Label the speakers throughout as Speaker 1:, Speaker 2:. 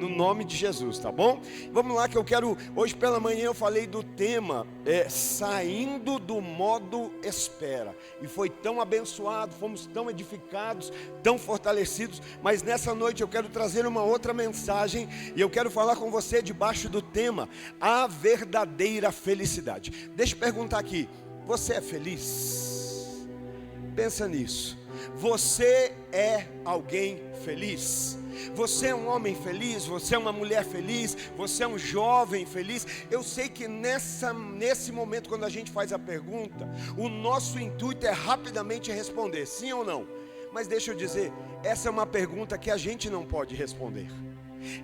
Speaker 1: No nome de Jesus, tá bom? Vamos lá que eu quero, hoje pela manhã eu falei do tema, saindo do modo espera. E foi tão abençoado, fomos tão edificados, tão fortalecidos. Mas nessa noite eu quero trazer uma outra mensagem. E eu quero falar com você debaixo do tema, a verdadeira felicidade. Deixa eu perguntar aqui, você é feliz? Pensa nisso. Você é alguém feliz? Você é um homem feliz? Você é uma mulher feliz? Você é um jovem feliz? Eu sei que nesse momento, quando a gente faz a pergunta, o nosso intuito é rapidamente responder, sim ou não? Mas deixa eu dizer, essa é uma pergunta que a gente não pode responder.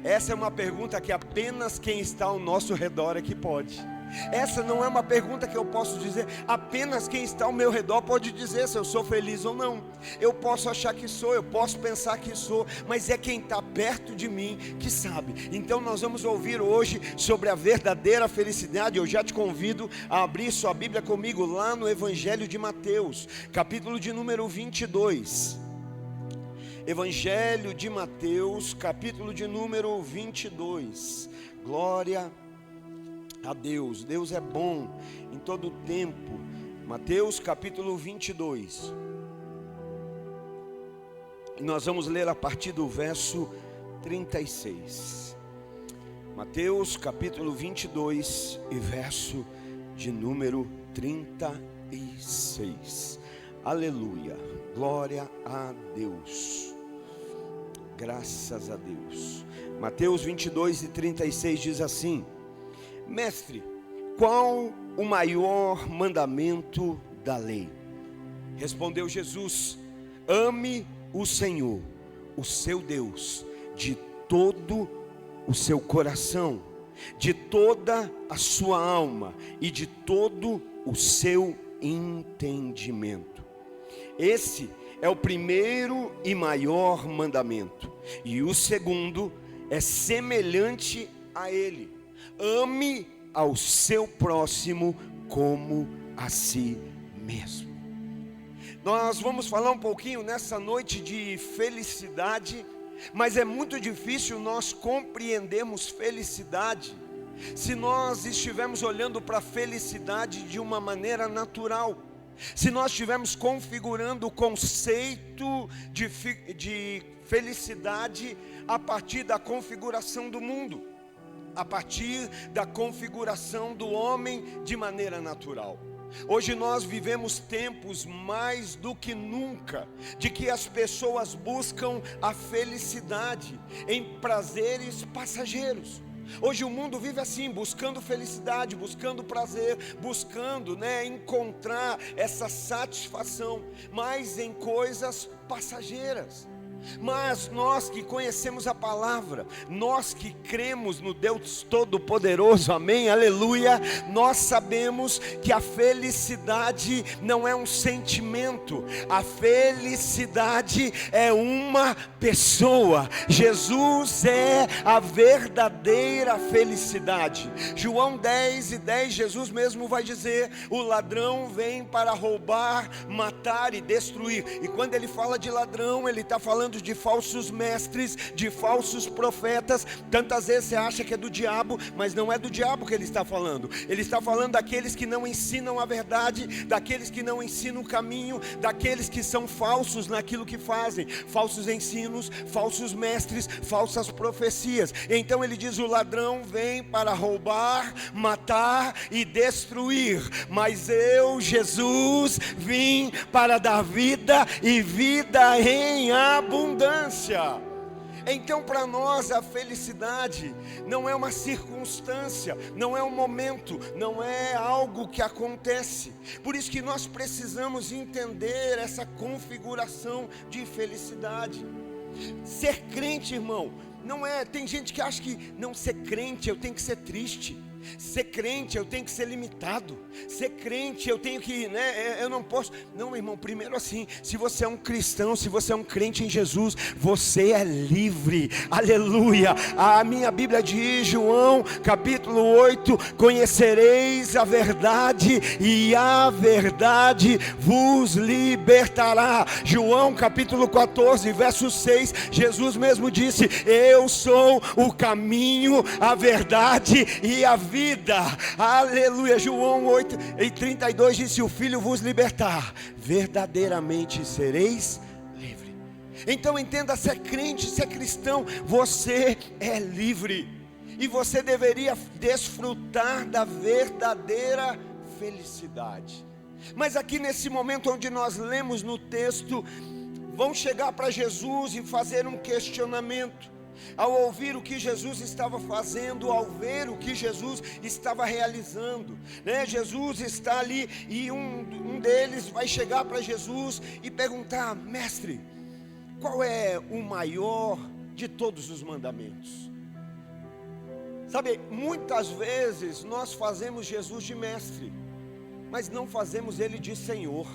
Speaker 1: Essa é uma pergunta que apenas quem está ao nosso redor é que pode. Essa não é uma pergunta que eu posso dizer, apenas quem está ao meu redor pode dizer se eu sou feliz ou não. Eu posso achar que sou, eu posso pensar que sou, mas é quem está perto de mim que sabe. Então nós vamos ouvir hoje sobre a verdadeira felicidade. Eu já te convido a abrir sua Bíblia comigo lá no Evangelho de Mateus, capítulo de número 22. Evangelho de Mateus, capítulo de número 22. Glória a Deus. Deus é bom em todo tempo. Mateus capítulo 22. Nós vamos ler a partir do verso 36. Mateus capítulo 22 e verso de número 36. Aleluia. Glória a Deus. Graças a Deus. Mateus 22 e 36 diz assim: Mestre, qual o maior mandamento da lei? Respondeu Jesus: ame o Senhor, o seu Deus, de todo o seu coração, de toda a sua alma e de todo o seu entendimento. Esse é o primeiro e maior mandamento, e o segundo é semelhante a ele: ame ao seu próximo como a si mesmo. Nós vamos falar um pouquinho nessa noite de felicidade, mas é muito difícil nós compreendermos felicidade se nós estivermos olhando para a felicidade de uma maneira natural. Se nós estivermos configurando o conceito de felicidade a partir da configuração do mundo, a partir da configuração do homem de maneira natural. Hoje nós vivemos tempos mais do que nunca de que as pessoas buscam a felicidade em prazeres passageiros. Hoje o mundo vive assim, buscando felicidade, buscando prazer, buscando, encontrar essa satisfação, mas em coisas passageiras. Mas nós que conhecemos a palavra, nós que cremos no Deus Todo-Poderoso, amém, aleluia, nós sabemos que a felicidade não é um sentimento, a felicidade é uma pessoa. Jesus é a verdadeira felicidade. João 10:10, Jesus mesmo vai dizer: o ladrão vem para roubar, matar e destruir. E quando ele fala de ladrão, ele está falando de falsos mestres, de falsos profetas. Tantas vezes você acha que é do diabo, mas não é do diabo que ele está falando. Ele está falando daqueles que não ensinam a verdade, daqueles que não ensinam o caminho, daqueles que são falsos naquilo que fazem, falsos ensinos, falsos mestres, falsas profecias. Então ele diz: o ladrão vem para roubar, matar e destruir, mas eu, Jesus, vim para dar vida e vida em abundância. Então para nós a felicidade não é uma circunstância, não é um momento, não é algo que acontece. Por isso que nós precisamos entender essa configuração de felicidade. Ser crente, irmão, não é, tem gente que acha que não ser crente eu tenho que ser triste. Ser crente, eu tenho que ser limitado. Ser crente, eu tenho que, eu não posso. Não, meu irmão, primeiro assim, se você é um cristão, se você é um crente em Jesus, você é livre. Aleluia. A minha Bíblia diz, João capítulo 8, conhecereis a verdade e a verdade vos libertará. João capítulo 14, verso 6, Jesus mesmo disse: eu sou o caminho, a verdade e a vida. Aleluia. João 8:32 diz: se o Filho vos libertar, verdadeiramente sereis livres. Então entenda, se é crente, se é cristão, você é livre. E você deveria desfrutar da verdadeira felicidade. Mas aqui nesse momento onde nós lemos no texto, vão chegar para Jesus e fazer um questionamento. Ao ouvir o que Jesus estava fazendo, ao ver o que Jesus estava realizando, Jesus está ali e um deles vai chegar para Jesus e perguntar: mestre, qual é o maior de todos os mandamentos? Sabe, muitas vezes nós fazemos Jesus de mestre, mas não fazemos Ele de Senhor.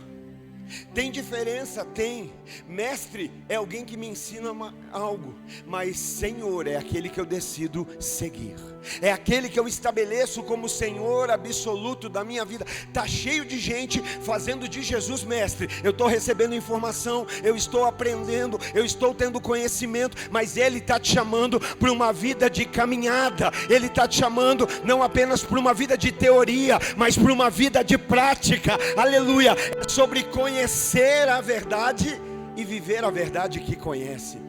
Speaker 1: Tem diferença? Tem. Mestre é alguém que me ensina algo, mas Senhor é aquele que eu decido seguir. É aquele que eu estabeleço como Senhor absoluto da minha vida. Está cheio de gente fazendo de Jesus mestre. Eu estou recebendo informação, eu estou aprendendo, eu estou tendo conhecimento, mas Ele está te chamando para uma vida de caminhada. Ele está te chamando não apenas para uma vida de teoria, mas para uma vida de prática. Aleluia. É sobre conhecer a verdade e viver a verdade que conhece.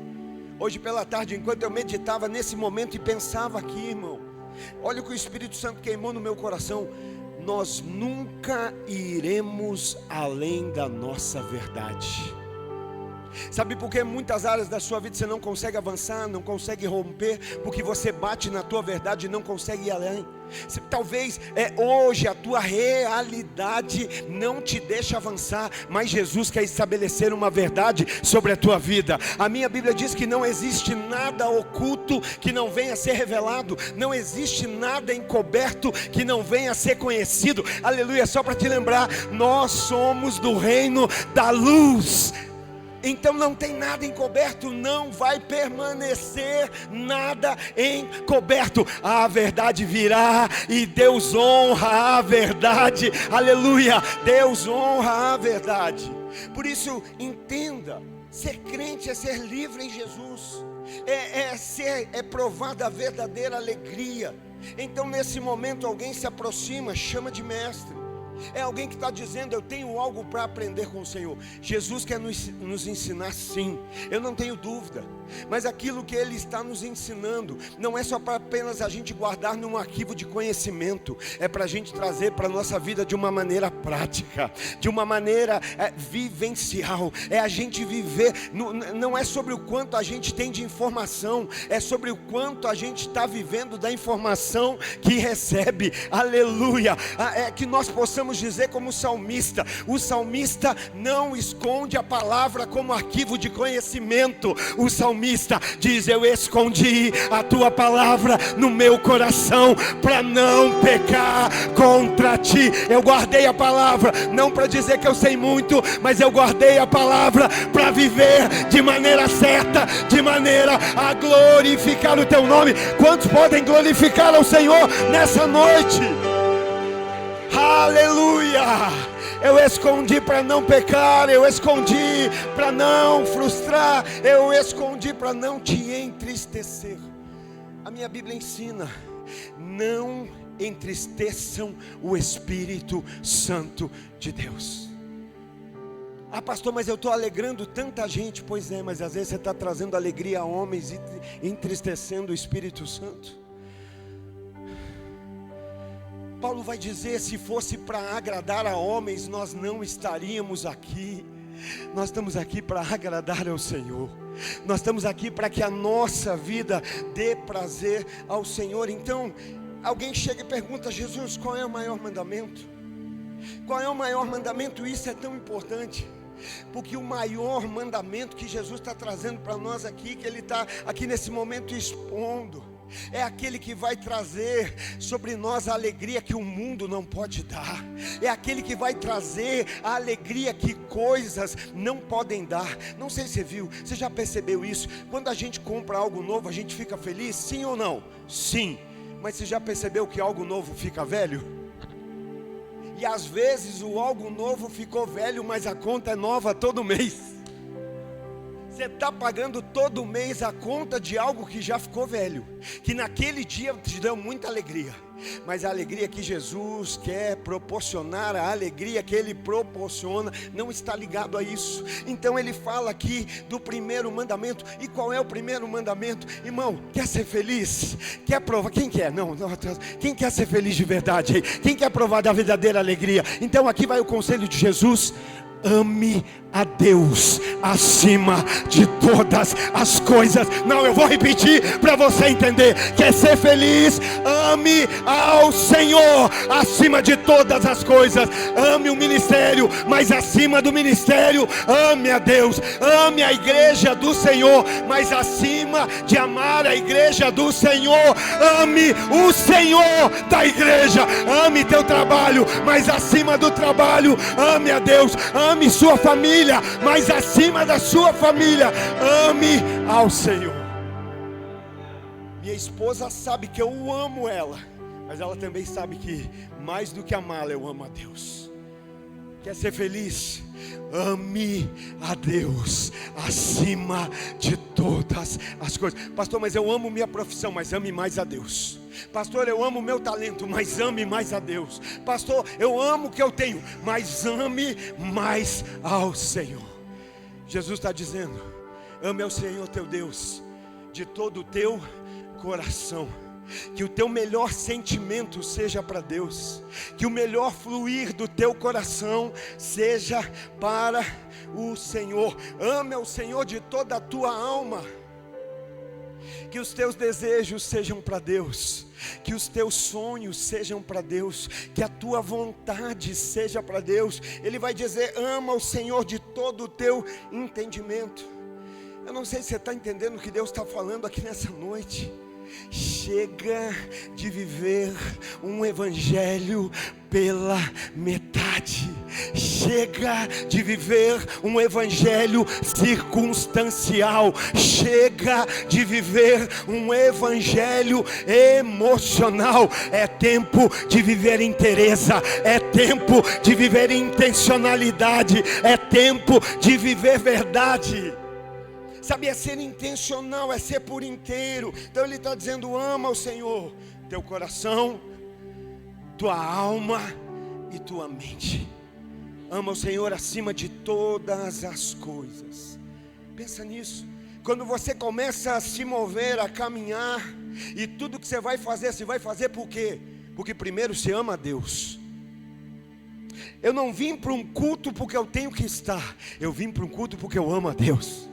Speaker 1: Hoje pela tarde, enquanto eu meditava nesse momento e pensava aqui, irmão, olha o que o Espírito Santo queimou no meu coração: nós nunca iremos além da nossa verdade. Sabe por que muitas áreas da sua vida você não consegue avançar, não consegue romper? Porque você bate na tua verdade e não consegue ir além. Talvez hoje a tua realidade não te deixa avançar, mas Jesus quer estabelecer uma verdade sobre a tua vida. A minha Bíblia diz que não existe nada oculto que não venha a ser revelado, não existe nada encoberto que não venha a ser conhecido. Aleluia. Só para te lembrar, nós somos do reino da luz. Então não tem nada encoberto, não vai permanecer nada encoberto. A verdade virá e Deus honra a verdade. Aleluia, Deus honra a verdade. Por isso entenda, ser crente é ser livre em Jesus, é provar da verdadeira alegria. Então nesse momento alguém se aproxima, chama de mestre. É alguém que está dizendo: eu tenho algo para aprender com o Senhor. Jesus quer nos ensinar, sim, eu não tenho dúvida. Mas aquilo que Ele está nos ensinando não é só para apenas a gente guardar num arquivo de conhecimento. É para a gente trazer para a nossa vida de uma maneira prática, de uma maneira vivencial. É a gente viver, não é sobre o quanto a gente tem de informação, é sobre o quanto a gente está vivendo da informação que recebe. Aleluia. É que nós possamos dizer como o salmista não esconde a palavra como arquivo de conhecimento. O salmista diz: eu escondi a tua palavra no meu coração para não pecar contra ti. Eu guardei a palavra não para dizer que eu sei muito, mas eu guardei a palavra para viver de maneira certa, de maneira a glorificar o teu nome. Quantos podem glorificar ao Senhor nessa noite? Aleluia! Eu escondi para não pecar, eu escondi para não frustrar, eu escondi para não te entristecer. A minha Bíblia ensina: não entristeçam o Espírito Santo de Deus. Ah, pastor, mas eu estou alegrando tanta gente. Pois é, mas às vezes você está trazendo alegria a homens e entristecendo o Espírito Santo. Paulo vai dizer: se fosse para agradar a homens, nós não estaríamos aqui. Nós estamos aqui para agradar ao Senhor. Nós estamos aqui para que a nossa vida dê prazer ao Senhor. Então, alguém chega e pergunta: Jesus, qual é o maior mandamento? Qual é o maior mandamento? Isso é tão importante, porque o maior mandamento que Jesus está trazendo para nós aqui, que Ele está aqui nesse momento expondo, É aquele que vai trazer sobre nós a alegria que o mundo não pode dar. É aquele que vai trazer a alegria que coisas não podem dar. Não sei se você viu, você já percebeu isso? Quando a gente compra algo novo, a gente fica feliz? Sim ou não? Sim. Mas você já percebeu que algo novo fica velho? E às vezes o algo novo ficou velho, mas a conta é nova todo mês. Você está pagando todo mês a conta de algo que já ficou velho, que naquele dia te deu muita alegria, mas a alegria que Jesus quer proporcionar, a alegria que Ele proporciona, não está ligado a isso. Então Ele fala aqui do primeiro mandamento. E qual é o primeiro mandamento? Irmão, quer ser feliz? Quer provar? Quem quer? Não, quem quer ser feliz de verdade? Quem quer provar da verdadeira alegria? Então aqui vai o conselho de Jesus: ame a Deus acima de todas as coisas. Não, eu vou repetir para você entender. Quer ser feliz? Ame ao Senhor acima de todas as coisas. Ame o ministério, mas acima do ministério, ame a Deus. Ame a igreja do Senhor, mas acima de amar a igreja do Senhor, ame o Senhor da igreja. Ame teu trabalho, mas acima do trabalho, ame a Deus. Ame sua família, mas acima da sua família, ame ao Senhor. Minha esposa sabe que eu amo ela, mas ela também sabe que mais do que amá-la, eu amo a Deus. Quer ser feliz? Ame a Deus acima de todas as coisas. Pastor, mas eu amo minha profissão, mas ame mais a Deus. Pastor, eu amo meu talento, mas ame mais a Deus. Pastor, eu amo o que eu tenho, mas ame mais ao Senhor. Jesus está dizendo: ame ao Senhor teu Deus de todo o teu coração. Que o teu melhor sentimento seja para Deus, que o melhor fluir do teu coração seja para o Senhor. Ame ao Senhor de toda a tua alma. Que os teus desejos sejam para Deus, que os teus sonhos sejam para Deus, que a tua vontade seja para Deus. Ele vai dizer: ama o Senhor de todo o teu entendimento. Eu não sei se você está entendendo o que Deus está falando aqui nessa noite. Chega de viver um evangelho pela metade. Chega de viver um evangelho circunstancial. Chega de viver um evangelho emocional. É tempo de viver inteireza. É tempo de viver intencionalidade. É tempo de viver verdade. Sabe, é ser intencional, é ser por inteiro. Então ele está dizendo: ama o Senhor, teu coração, tua alma e tua mente. Ama o Senhor acima de todas as coisas. Pensa nisso. Quando você começa a se mover, a caminhar, e tudo que você vai fazer por quê? Porque primeiro você ama a Deus. Eu não vim para um culto porque eu tenho que estar. Eu vim para um culto porque eu amo a Deus.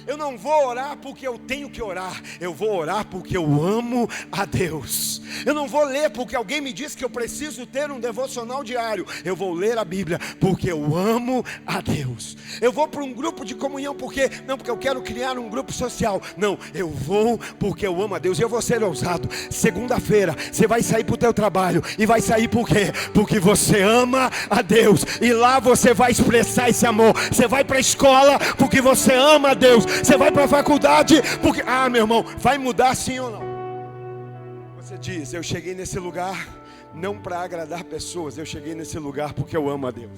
Speaker 1: Eu não vou orar porque eu tenho que orar. Eu vou orar porque eu amo a Deus. Eu não vou ler porque alguém me disse que eu preciso ter um devocional diário. Eu vou ler a Bíblia porque eu amo a Deus. Eu vou para um grupo de comunhão porque eu quero criar um grupo social. Não, eu vou porque eu amo a Deus. Eu vou ser ousado. Segunda-feira você vai sair para o teu trabalho. E vai sair por quê? Porque você ama a Deus. E lá você vai expressar esse amor. Você vai para a escola porque você ama a Deus. Você vai para a faculdade porque, meu irmão, vai mudar sim ou não? Você diz: eu cheguei nesse lugar não para agradar pessoas, eu cheguei nesse lugar porque eu amo a Deus.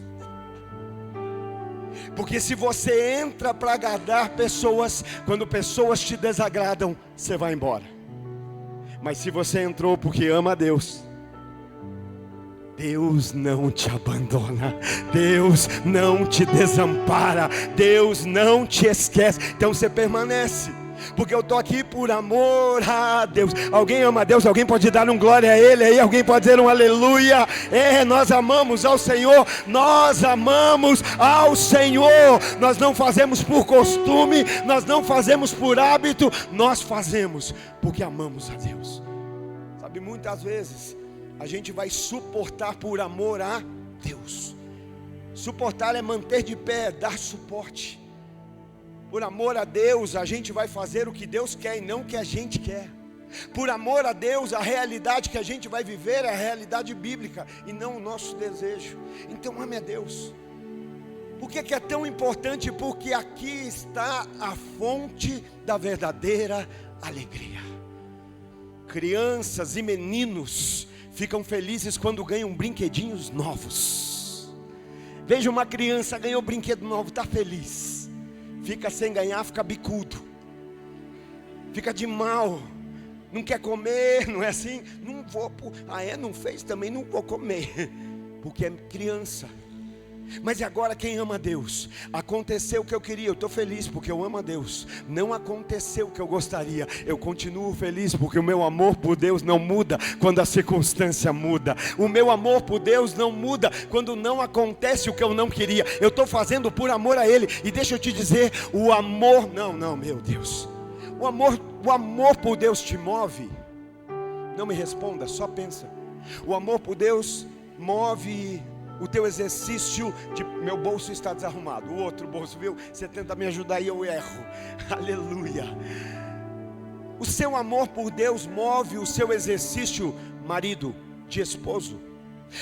Speaker 1: Porque se você entra para agradar pessoas, quando pessoas te desagradam, você vai embora. Mas se você entrou porque ama a Deus, Deus não te abandona, Deus não te desampara, Deus não te esquece. Então você permanece, porque eu estou aqui por amor a Deus. Alguém ama a Deus? Alguém pode dar um glória a Ele aí? Alguém pode dizer um aleluia? Nós amamos ao Senhor, nós amamos ao Senhor. Nós não fazemos por costume, nós não fazemos por hábito, nós fazemos porque amamos a Deus. Sabe, muitas vezes a gente vai suportar por amor a Deus. Suportar é manter de pé, dar suporte. Por amor a Deus, a gente vai fazer o que Deus quer e não o que a gente quer. Por amor a Deus, a realidade que a gente vai viver é a realidade bíblica e não o nosso desejo. Então ame a Deus. Por que é tão importante? Porque aqui está a fonte da verdadeira alegria. Crianças e meninos ficam felizes quando ganham brinquedinhos novos. Veja uma criança, ganhou um brinquedo novo, está feliz. Fica sem ganhar, fica bicudo. Fica de mal. Não quer comer, não é assim? Não vou, não fez também, não vou comer. Porque é criança. Mas e agora quem ama a Deus? Aconteceu o que eu queria, eu estou feliz porque eu amo a Deus. Não aconteceu o que eu gostaria, eu continuo feliz porque o meu amor por Deus não muda quando a circunstância muda. O meu amor por Deus não muda quando não acontece o que eu não queria. Eu estou fazendo por amor a Ele. E deixa eu te dizer, o amor, não, meu Deus. O amor por Deus te move? Não me responda, só pensa. O amor por Deus move o teu exercício de... Meu bolso está desarrumado. O outro bolso, viu? Você tenta me ajudar e eu erro. Aleluia. O seu amor por Deus move o seu exercício, marido, de esposo.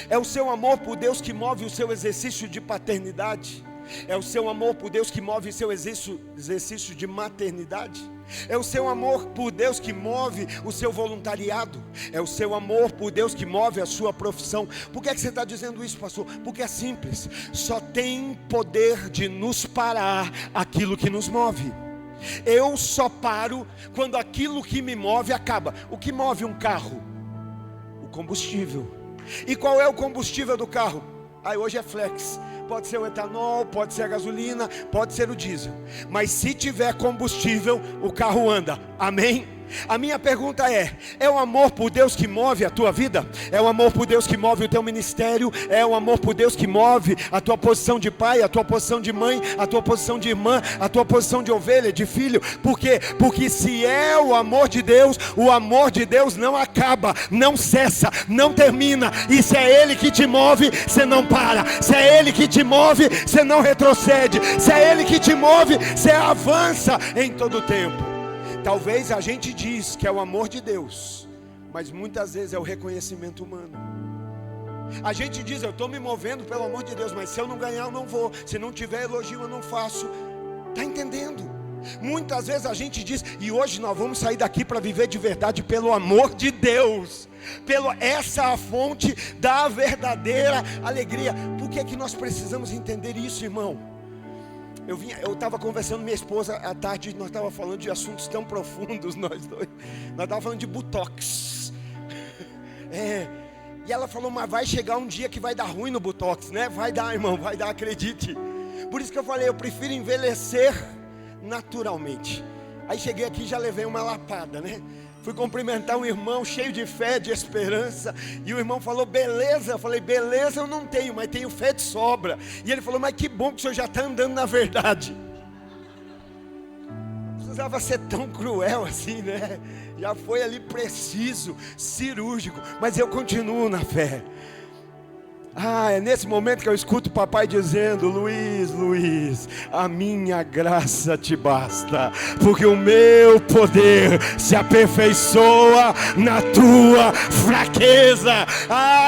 Speaker 1: É o seu amor por Deus que move o seu exercício de paternidade. É o seu amor por Deus que move o seu exercício de maternidade. É o seu amor por Deus que move o seu voluntariado. É o seu amor por Deus que move a sua profissão. Por que você está dizendo isso, pastor? Porque é simples. Só tem poder de nos parar aquilo que nos move. Eu só paro quando aquilo que me move acaba. O que move um carro? O combustível. E qual é o combustível do carro? Hoje é flex. Pode ser o etanol, pode ser a gasolina, pode ser o diesel. Mas se tiver combustível, o carro anda. Amém? A minha pergunta é o amor por Deus que move a tua vida? É o amor por Deus que move o teu ministério? É o amor por Deus que move a tua posição de pai, a tua posição de mãe, a tua posição de irmã, a tua posição de ovelha, de filho? Por quê? Porque se é o amor de Deus não acaba, não cessa, não termina. E se é Ele que te move, você não para. Se é Ele que te move, você não retrocede. Se é Ele que te move, você avança em todo o tempo. Talvez a gente diz que é o amor de Deus, mas muitas vezes é o reconhecimento humano. A gente diz, eu estou me movendo pelo amor de Deus, mas se eu não ganhar eu não vou. Se não tiver elogio eu não faço. Está entendendo? Muitas vezes a gente diz, e hoje nós vamos sair daqui para viver de verdade pelo amor de Deus. Essa é a fonte da verdadeira alegria. Por que é que nós precisamos entender isso, irmão? Eu estava conversando com minha esposa à tarde, nós estávamos falando de assuntos tão profundos, nós dois. Nós estávamos falando de botox. E ela falou, mas vai chegar um dia que vai dar ruim no botox, né? Vai dar, irmão, vai dar, acredite. Por isso que eu falei, eu prefiro envelhecer naturalmente. Aí cheguei aqui e já levei uma lapada, né? Fui cumprimentar um irmão cheio de fé, de esperança. E o irmão falou, beleza. Eu falei, beleza eu não tenho, mas tenho fé de sobra. E ele falou, mas que bom que o senhor já está andando na verdade. Não precisava ser tão cruel assim, né? Já foi ali preciso, cirúrgico. Mas eu continuo na fé. É nesse momento que eu escuto o papai dizendo, Luiz, a minha graça te basta, porque o meu poder se aperfeiçoa na tua fraqueza.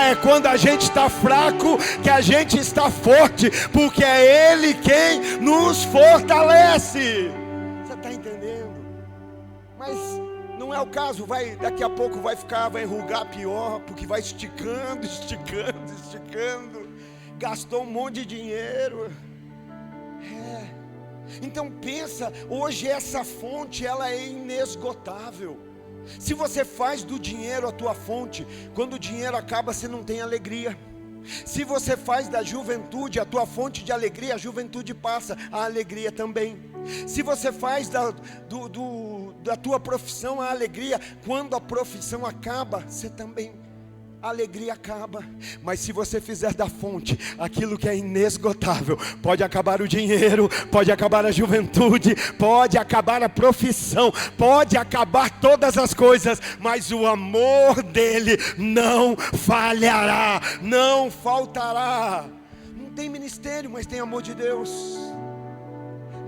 Speaker 1: É quando a gente está fraco que a gente está forte, porque é Ele quem nos fortalece. Você está entendendo? Mas não é o caso, daqui a pouco vai enrugar pior, porque vai esticando, gastou um monte de dinheiro. Então pensa, hoje essa fonte ela é inesgotável. Se você faz do dinheiro a tua fonte, quando o dinheiro acaba você não tem alegria. Se você faz da juventude a tua fonte de alegria, a juventude passa, a alegria também. Se você faz da tua profissão a alegria, quando a profissão acaba, você também, a alegria acaba. Mas se você fizer da fonte aquilo que é inesgotável, pode acabar o dinheiro, pode acabar a juventude, pode acabar a profissão, pode acabar todas as coisas, mas o amor dele não falhará, não faltará. Não tem ministério, mas tem amor de Deus.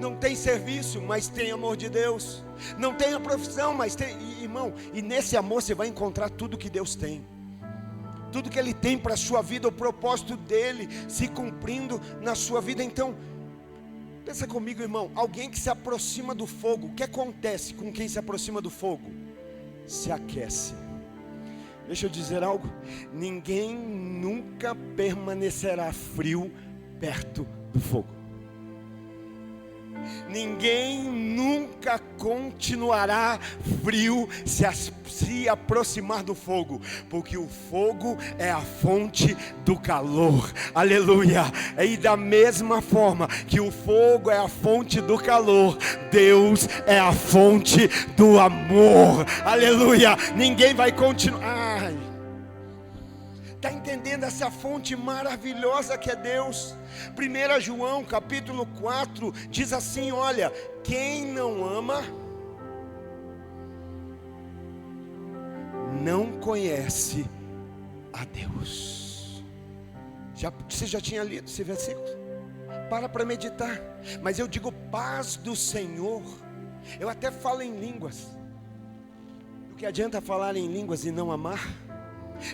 Speaker 1: Não tem serviço, mas tem amor de Deus. Não tem a profissão, mas tem, irmão, e nesse amor você vai encontrar tudo que Deus tem. Tudo que Ele tem para a sua vida, o propósito dEle se cumprindo na sua vida. Então, pensa comigo, irmão, alguém que se aproxima do fogo, o que acontece com quem se aproxima do fogo? Se aquece. Deixa eu dizer algo, ninguém nunca permanecerá frio perto do fogo. Ninguém nunca continuará frio se aproximar do fogo, porque o fogo é a fonte do calor, aleluia. E da mesma forma que o fogo é a fonte do calor, Deus é a fonte do amor, aleluia. Ninguém vai continuar. Está entendendo essa fonte maravilhosa que é Deus? 1 João capítulo 4 diz assim, olha, quem não ama, não conhece a Deus. Você já tinha lido esse versículo? Para meditar. Mas eu digo paz do Senhor. Eu até falo em línguas. O que adianta falar em línguas e não amar?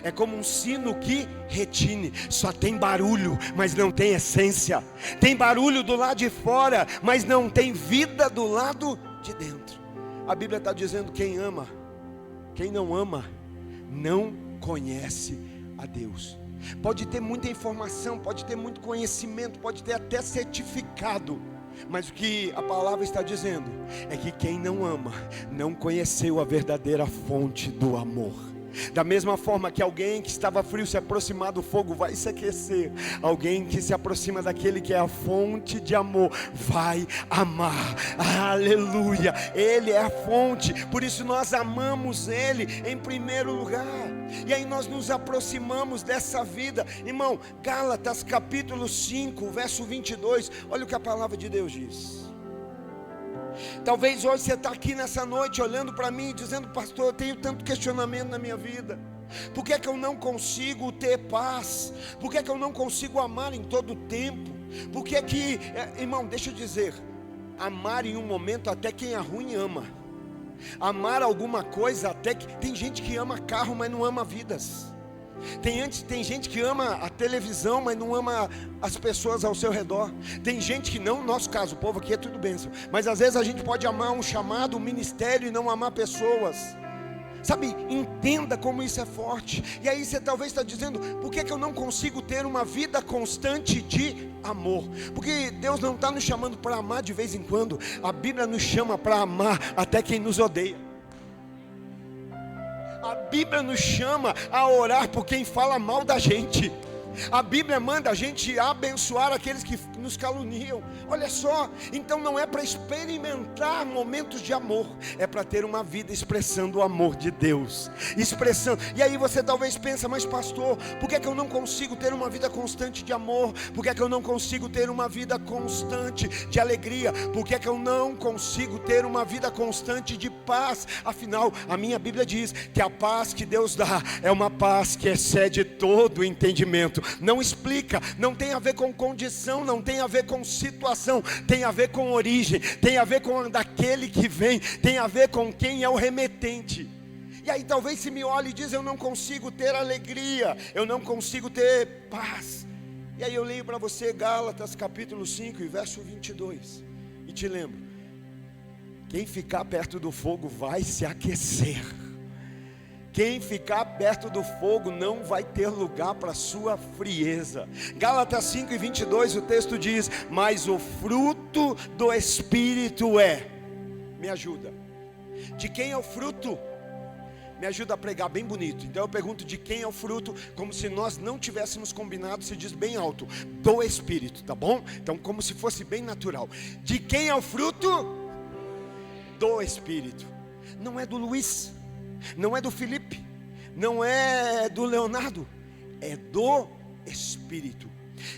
Speaker 1: É como um sino que retine, só tem barulho, mas não tem essência. Tem barulho do lado de fora, mas não tem vida do lado de dentro. A Bíblia está dizendo, quem ama, quem não ama, não conhece a Deus. Pode ter muita informação, pode ter muito conhecimento, pode ter até certificado, mas o que a palavra está dizendo é que quem não ama, não conheceu a verdadeira fonte do amor. Da mesma forma que alguém que estava frio se aproximar do fogo vai se aquecer, alguém que se aproxima daquele que é a fonte de amor vai amar, aleluia. Ele é a fonte, por isso nós amamos Ele em primeiro lugar. E aí nós nos aproximamos dessa vida, irmão. Gálatas capítulo 5 verso 22, olha o que a palavra de Deus diz. Talvez hoje você está aqui nessa noite olhando para mim dizendo, pastor, eu tenho tanto questionamento na minha vida. Por que é que eu não consigo ter paz? Por que é que eu não consigo amar em todo o tempo? Por que é que, irmão, deixa eu dizer, amar em um momento até quem é ruim ama. Amar alguma coisa até que, tem gente que ama carro, mas não ama vidas. Tem gente que ama a televisão, mas não ama as pessoas ao seu redor. Tem gente que não, no nosso caso, o povo aqui é tudo bênção, mas às vezes a gente pode amar um chamado, um ministério e não amar pessoas. Sabe, entenda como isso é forte. E aí você talvez está dizendo, por que eu não consigo ter uma vida constante de amor? Porque Deus não está nos chamando para amar de vez em quando. A Bíblia nos chama para amar até quem nos odeia. A Bíblia nos chama a orar por quem fala mal da gente. A Bíblia manda a gente abençoar aqueles que nos caluniam. Olha só, então não é para experimentar momentos de amor, é para ter uma vida expressando o amor de Deus, expressando. E aí você talvez pensa, mas pastor, por que é que eu não consigo ter uma vida constante de amor? Por que é que eu não consigo ter uma vida constante de alegria? Por que é que eu não consigo ter uma vida constante de paz? Afinal, a minha Bíblia diz que a paz que Deus dá é uma paz que excede todo o entendimento. Não explica, não tem a ver com condição, não tem a ver com situação, tem a ver com origem, tem a ver com daquele que vem, tem a ver com quem é o remetente. E aí talvez se me olhe e diz, eu não consigo ter alegria, eu não consigo ter paz. E aí eu leio para você Gálatas capítulo 5 e verso 22, e te lembro, quem ficar perto do fogo vai se aquecer. Quem ficar perto do fogo não vai ter lugar para sua frieza. Gálatas 5 e 22, o texto diz, mas o fruto do Espírito me ajuda. De quem é o fruto? Me ajuda a pregar bem bonito. Então eu pergunto, de quem é o fruto? Como se nós não tivéssemos combinado, se diz bem alto, do Espírito, tá bom? Então como se fosse bem natural. De quem é o fruto? Do Espírito. Não é do Luiz, não é do Felipe, não é do Leonardo, é do Espírito.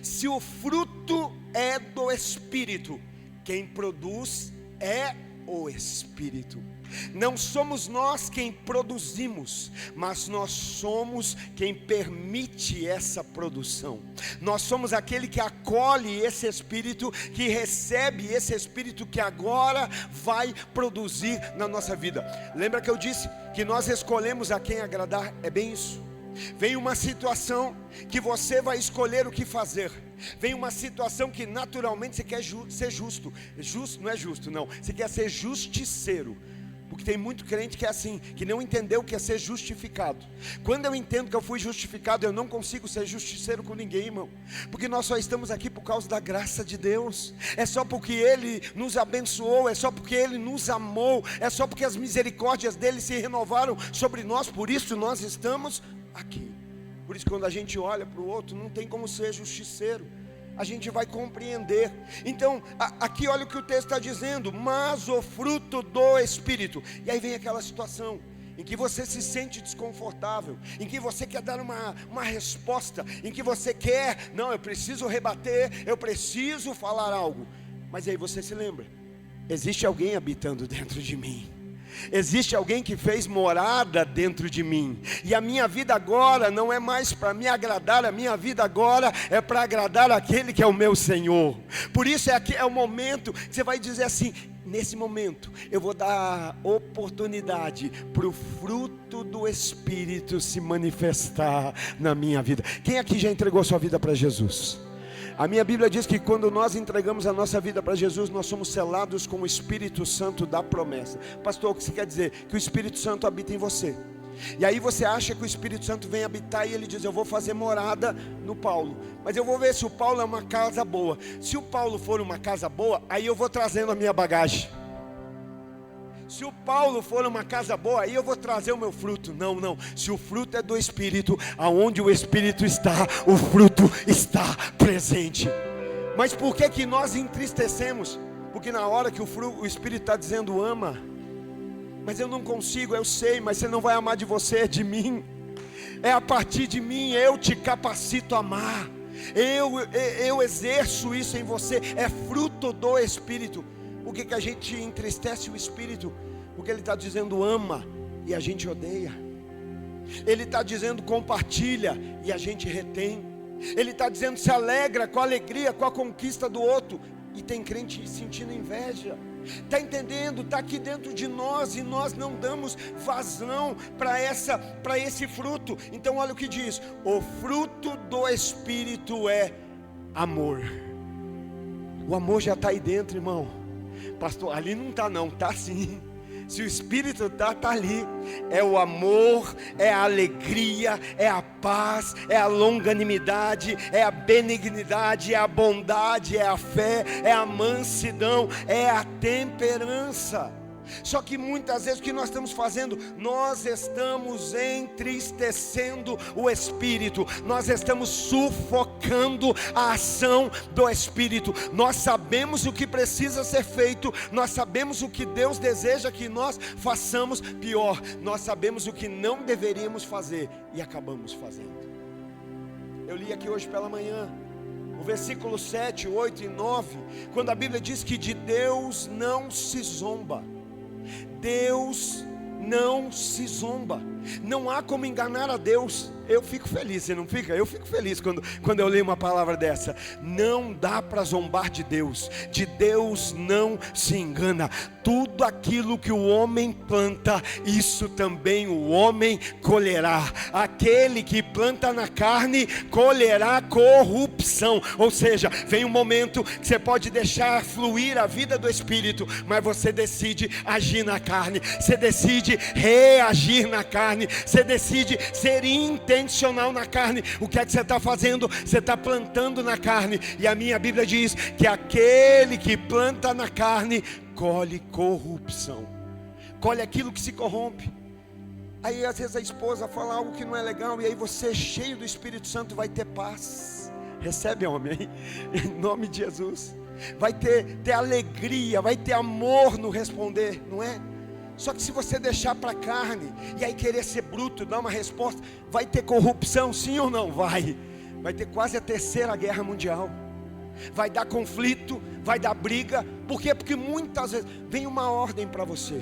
Speaker 1: Se o fruto é do Espírito, quem produz é o Espírito. Não somos nós quem produzimos, mas nós somos quem permite essa produção. Nós somos aquele que acolhe esse Espírito, que recebe esse Espírito que agora vai produzir na nossa vida. Lembra que eu disse que nós escolhemos a quem agradar? É bem isso. Vem uma situação que você vai escolher o que fazer. Vem uma situação que naturalmente você quer ser justo. Justo não é justo, não. Você quer ser justiceiro. Porque tem muito crente que é assim, que não entendeu o que é ser justificado. Quando eu entendo que eu fui justificado, eu não consigo ser justiceiro com ninguém, irmão. Porque nós só estamos aqui por causa da graça de Deus. É só porque Ele nos abençoou, é só porque Ele nos amou, é só porque as misericórdias dEle se renovaram sobre nós. Por isso nós estamos aqui. Por isso quando a gente olha para o outro, não tem como ser justiceiro. A gente vai compreender. Então, aqui olha o que o texto está dizendo: mas o fruto do Espírito. E aí vem aquela situação em que você se sente desconfortável, em que você quer dar uma resposta, em que você quer, não, eu preciso rebater, eu preciso falar algo. Mas aí você se lembra, existe alguém habitando dentro de mim. Existe alguém que fez morada dentro de mim. E a minha vida agora não é mais para me agradar. A minha vida agora é para agradar aquele que é o meu Senhor. Por isso é o momento que você vai dizer assim: nesse momento eu vou dar oportunidade para o fruto do Espírito se manifestar na minha vida. Quem aqui já entregou sua vida para Jesus? A minha Bíblia diz que quando nós entregamos a nossa vida para Jesus, nós somos selados com o Espírito Santo da promessa. Pastor, o que você quer dizer? Que o Espírito Santo habita em você. E aí você acha que o Espírito Santo vem habitar e ele diz: eu vou fazer morada no Paulo. Mas eu vou ver se o Paulo é uma casa boa. Se o Paulo for uma casa boa, aí eu vou trazendo a minha bagagem. Se o Paulo for uma casa boa, aí eu vou trazer o meu fruto. Não, não. Se o fruto é do Espírito, aonde o Espírito está, o fruto está presente. Mas por que nós entristecemos? Porque na hora que o Espírito está dizendo ama, mas eu não consigo, eu sei, mas você não vai amar de você, é de mim. É a partir de mim, eu te capacito a amar. Eu exerço isso em você, é fruto do Espírito. Por que a gente entristece o Espírito? Porque Ele está dizendo ama e a gente odeia. Ele está dizendo compartilha e a gente retém. Ele está dizendo se alegra com a alegria, com a conquista do outro. E tem crente sentindo inveja. Está entendendo? Está aqui dentro de nós e nós não damos vazão para esse fruto. Então olha o que diz: o fruto do Espírito é amor. O amor já está aí dentro, irmão. Pastor, ali não está não, está sim. Se o Espírito está ali. É o amor, é a alegria, é a paz, é a longanimidade, é a benignidade, é a bondade, é a fé, é a mansidão, é a temperança. Só que muitas vezes o que nós estamos fazendo? Nós estamos entristecendo o Espírito. Nós estamos sufocando a ação do Espírito. Nós sabemos o que precisa ser feito. Nós sabemos o que Deus deseja que nós façamos. Pior, nós sabemos o que não deveríamos fazer e acabamos fazendo. Eu li aqui hoje pela manhã o versículo 7, 8 e 9, quando a Bíblia diz que de Deus não se zomba. Deus não se zomba. Não há como enganar a Deus. Eu fico feliz, você não fica? Eu fico feliz quando eu leio uma palavra dessa. Não dá para zombar de Deus. De Deus não se engana. Tudo aquilo que o homem planta, isso também o homem colherá. Aquele que planta na carne, colherá corrupção. Ou seja, vem um momento que você pode deixar fluir a vida do Espírito, mas você decide agir na carne. Você decide reagir na carne. Você decide ser intencional na carne. O que é que você está fazendo? Você está plantando na carne. E a minha Bíblia diz que aquele que planta na carne colhe corrupção. Colhe aquilo que se corrompe. Aí às vezes a esposa fala algo que não é legal, e aí você, cheio do Espírito Santo, vai ter paz. Recebe, homem, aí, em nome de Jesus. Vai ter alegria, vai ter amor no responder, não é? Só que se você deixar para a carne e aí querer ser bruto, dar uma resposta, vai ter corrupção, sim ou não? Vai ter quase a 3ª guerra mundial. vai dar conflito, vai dar briga. Por quê? Porque muitas vezes vem uma ordem para você,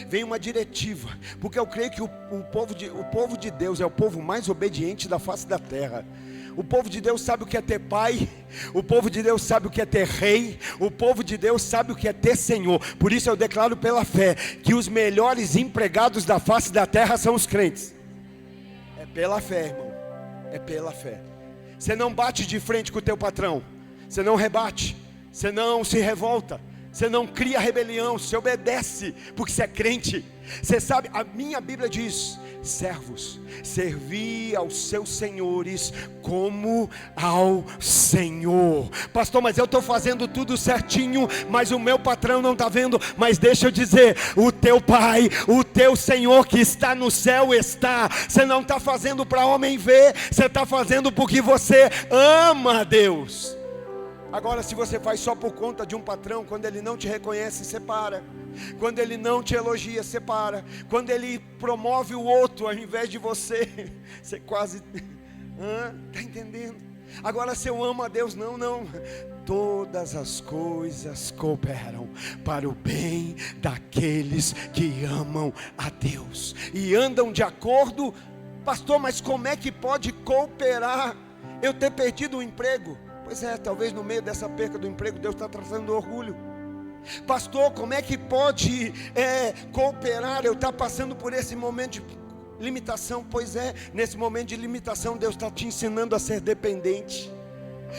Speaker 1: vem uma diretiva. Porque eu creio que o povo de Deus é o povo mais obediente da face da terra. O povo de Deus sabe o que é ter pai, o povo de Deus sabe o que é ter rei, o povo de Deus sabe o que é ter Senhor. Por isso eu declaro pela fé que os melhores empregados da face da terra são os crentes. É pela fé, irmão, é pela fé. Você não bate de frente com o teu patrão, você não rebate, você não se revolta, você não cria rebelião, você obedece, porque você é crente. Você sabe, a minha Bíblia diz: servos, servi aos seus senhores como ao Senhor. Pastor, mas eu estou fazendo tudo certinho, mas o meu patrão não está vendo. Mas deixa eu dizer, o teu pai, o teu Senhor que está no céu está. Você não está fazendo para homem ver, você está fazendo porque você ama a Deus. Agora, se você faz só por conta de um patrão, quando ele não te reconhece, separa. Quando ele não te elogia, separa. Quando ele promove o outro ao invés de você, você quase... Está entendendo? Agora, se eu amo a Deus, não. Todas as coisas cooperam para o bem daqueles que amam a Deus e andam de acordo. Pastor, mas como é que pode cooperar eu ter perdido o emprego? Pois é, talvez no meio dessa perca do emprego, Deus está trazendo orgulho. Pastor, como é que pode cooperar eu estar passando por esse momento de limitação? Pois é, nesse momento de limitação, Deus está te ensinando a ser dependente.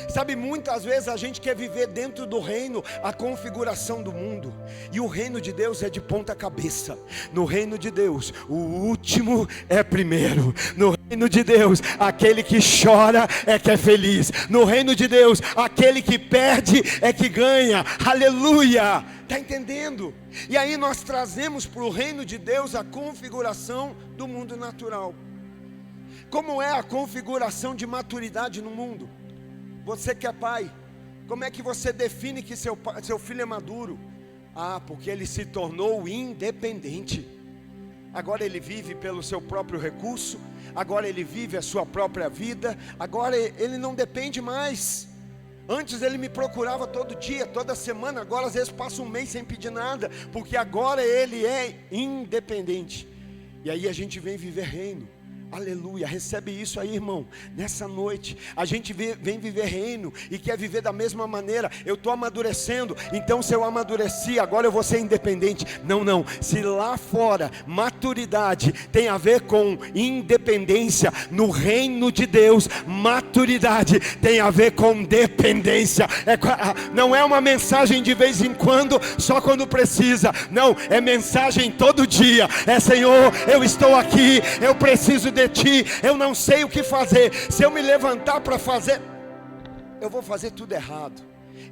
Speaker 1: Sabe, muitas vezes a gente quer viver dentro do reino, a configuração do mundo. E o reino de Deus é de ponta cabeça. No reino de Deus, o último é primeiro. No reino de Deus, aquele que chora é que é feliz. No reino de Deus, aquele que perde é que ganha. Aleluia! Está entendendo? E aí nós trazemos para o reino de Deus a configuração do mundo natural. Como é a configuração de maturidade no mundo? Você que é pai, como é que você define que seu filho é maduro? Porque ele se tornou independente. Agora ele vive pelo seu próprio recurso, agora ele vive a sua própria vida, agora ele não depende mais. Antes ele me procurava todo dia, toda semana, agora às vezes passa um mês sem pedir nada, porque agora ele é independente. E aí a gente vem viver reino. Aleluia, recebe isso aí, irmão. Nessa noite, a gente vem viver reino e quer viver da mesma maneira. Eu estou amadurecendo, então se eu amadureci, agora eu vou ser independente. Não, se lá fora, maturidade tem a ver com independência, no reino de Deus, maturidade tem a ver com dependência. Não é uma mensagem de vez em quando, só quando precisa. Não, é mensagem todo dia. Senhor, eu estou aqui, eu preciso de Ti, eu não sei o que fazer. Se eu me levantar para fazer, eu vou fazer tudo errado.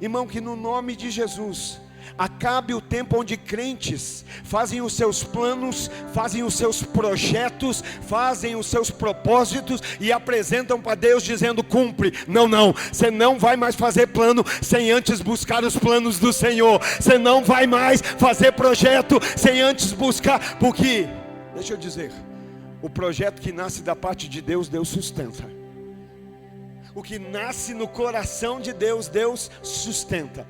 Speaker 1: Irmão, que no nome de Jesus acabe o tempo onde crentes fazem os seus planos, fazem os seus projetos, fazem os seus propósitos e apresentam para Deus dizendo: cumpre. Não, você não vai mais fazer plano sem antes buscar os planos do Senhor. Você não vai mais fazer projeto sem antes buscar, porque, deixa eu dizer, o projeto que nasce da parte de Deus, Deus sustenta. O que nasce no coração de Deus, Deus sustenta.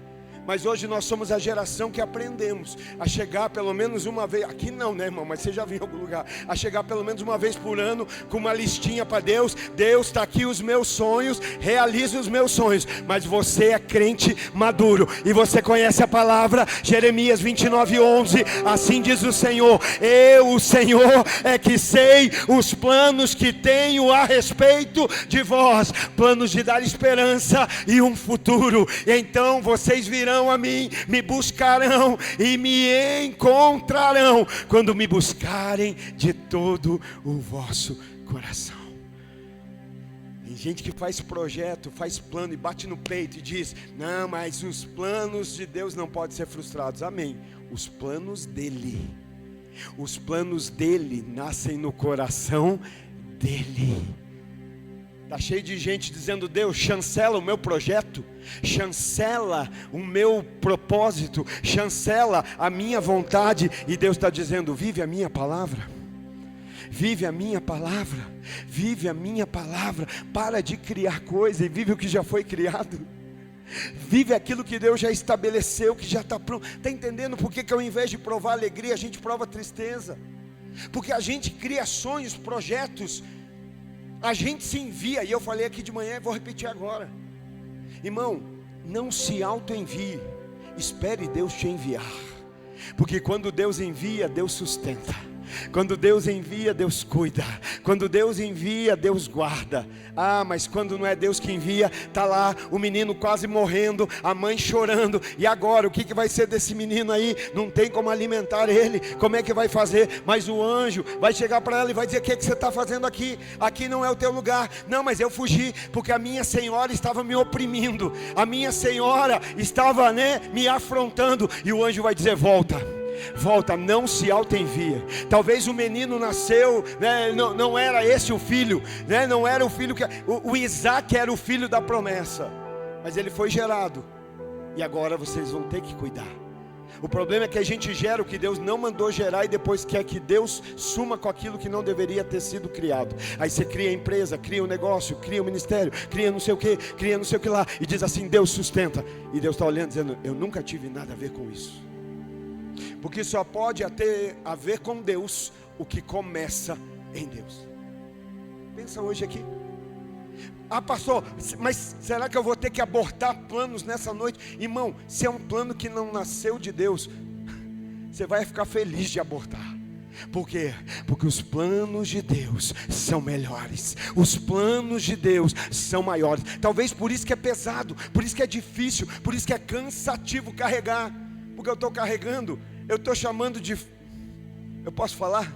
Speaker 1: Mas hoje nós somos a geração que aprendemos a chegar pelo menos uma vez, aqui não, né, irmão, mas você já viu em algum lugar, a chegar pelo menos uma vez por ano com uma listinha para Deus. Deus, está aqui os meus sonhos, realize os meus sonhos. Mas você é crente maduro e você conhece a palavra, Jeremias 29:11, assim diz o Senhor: eu, o Senhor, é que sei os planos que tenho a respeito de vós, planos de dar esperança e um futuro. E então vocês virão a mim, me buscarão e me encontrarão quando me buscarem de todo o vosso coração. Tem gente que faz projeto, faz plano e bate no peito e diz: não, mas os planos de Deus não podem ser frustrados. Amém. Os planos dele nascem no coração dele. Está cheio de gente dizendo: Deus, chancela o meu projeto, chancela o meu propósito, chancela a minha vontade. E Deus está dizendo: vive a minha palavra, vive a minha palavra, vive a minha palavra. Para de criar coisa e vive o que já foi criado. Vive aquilo que Deus já estabeleceu, que já está pronto. Está entendendo por que ao invés de provar alegria, a gente prova tristeza? Porque a gente cria sonhos, projetos, a gente se envia. E eu falei aqui de manhã e vou repetir agora. Irmão, não se auto-envie, espere Deus te enviar. Porque quando Deus envia, Deus sustenta. Quando Deus envia, Deus cuida. Quando Deus envia, Deus guarda. Mas quando não é Deus que envia, está lá o menino quase morrendo, a mãe chorando. E agora, o que vai ser desse menino aí? Não tem como alimentar ele. Como é que vai fazer? Mas o anjo vai chegar para ela e vai dizer: o que você está fazendo aqui? Aqui não é o teu lugar. Não, mas eu fugi porque a minha senhora estava me oprimindo. A minha senhora estava, me afrontando. E o anjo vai dizer: volta, não se auto-envia. Talvez o menino nasceu, não era esse o filho, não era o filho que o Isaac era o filho da promessa, mas ele foi gerado, e agora vocês vão ter que cuidar. O problema é que a gente gera o que Deus não mandou gerar, e depois quer que Deus suma com aquilo que não deveria ter sido criado. Aí você cria a empresa, cria um negócio, cria um ministério, cria não sei o que, cria não sei o que lá, e diz assim: Deus sustenta. E Deus está olhando dizendo: eu nunca tive nada a ver com isso. Porque só pode ter a ver com Deus o que começa em Deus. Pensa hoje aqui: pastor, mas será que eu vou ter que abortar planos nessa noite? Irmão, se é um plano que não nasceu de Deus, você vai ficar feliz de abortar. Por quê? Porque os planos de Deus são melhores. Os planos de Deus são maiores. Talvez por isso que é pesado, por isso que é difícil, por isso que é cansativo carregar. Porque eu estou carregando, eu estou chamando de... Eu posso falar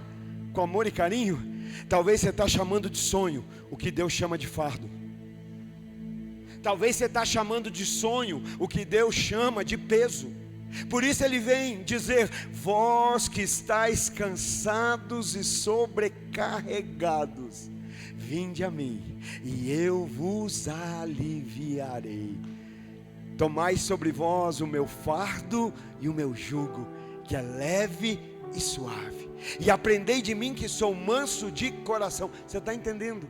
Speaker 1: com amor e carinho? Talvez você está chamando de sonho o que Deus chama de fardo. Talvez você está chamando de sonho o que Deus chama de peso. Por isso ele vem dizer: vós que estáis cansados e sobrecarregados, vinde a mim e eu vos aliviarei. Tomai sobre vós o meu fardo e o meu jugo, que é leve e suave, e aprendei de mim, que sou manso de coração. Você está entendendo?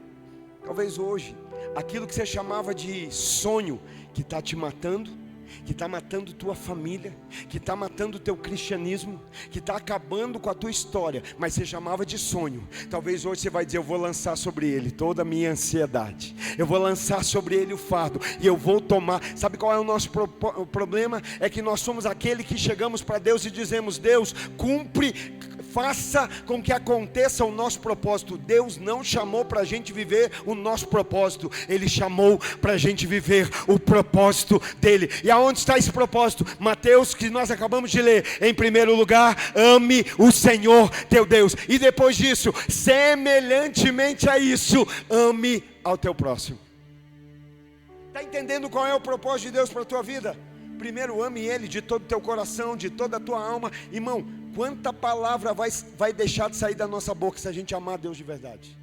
Speaker 1: Talvez hoje, aquilo que você chamava de sonho, que está te matando, que está matando tua família, que está matando o teu cristianismo, que está acabando com a tua história, mas você chamava de sonho. Talvez hoje você vai dizer: eu vou lançar sobre ele toda a minha ansiedade, eu vou lançar sobre ele o fardo, e eu vou tomar. Sabe qual é o nosso problema? É que nós somos aquele que chegamos para Deus e dizemos: Deus, cumpre, faça com que aconteça o nosso propósito. Deus não chamou para a gente viver o nosso propósito, Ele chamou para a gente viver o propósito dEle. E aonde está esse propósito? Mateus, que nós acabamos de ler. Em primeiro lugar, ame o Senhor teu Deus, e depois disso, semelhantemente a isso, ame ao teu próximo. Está entendendo qual é o propósito de Deus para a tua vida? Primeiro, ame Ele de todo o teu coração, de toda a tua alma. Irmão, quanta palavra vai deixar de sair da nossa boca se a gente amar Deus de verdade?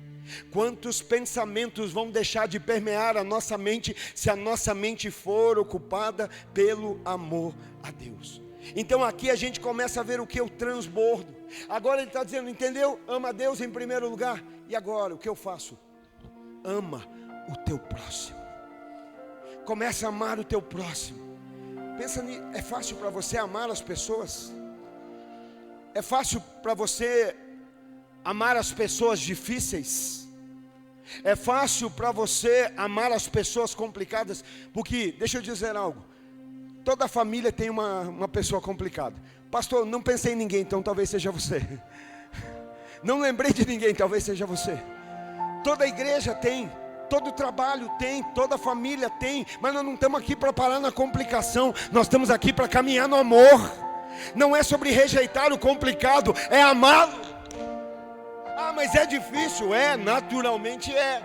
Speaker 1: Quantos pensamentos vão deixar de permear a nossa mente se a nossa mente for ocupada pelo amor a Deus? Então aqui a gente começa a ver o que? O transbordo. Agora ele está dizendo: entendeu? Ama a Deus em primeiro lugar. E agora, o que eu faço? Ama o teu próximo. Começa a amar o teu próximo. Pensa nisso. É fácil para você amar as pessoas? É fácil para você amar as pessoas difíceis? É fácil para você amar as pessoas complicadas? Porque, deixa eu dizer algo, toda família tem uma pessoa complicada. Pastor, não pensei em ninguém, então talvez seja você. Não lembrei de ninguém, talvez seja você. Toda igreja tem, todo trabalho tem, toda família tem, mas nós não estamos aqui para parar na complicação, nós estamos aqui para caminhar no amor. Não é sobre rejeitar o complicado, é amá-lo. Mas é difícil, naturalmente é.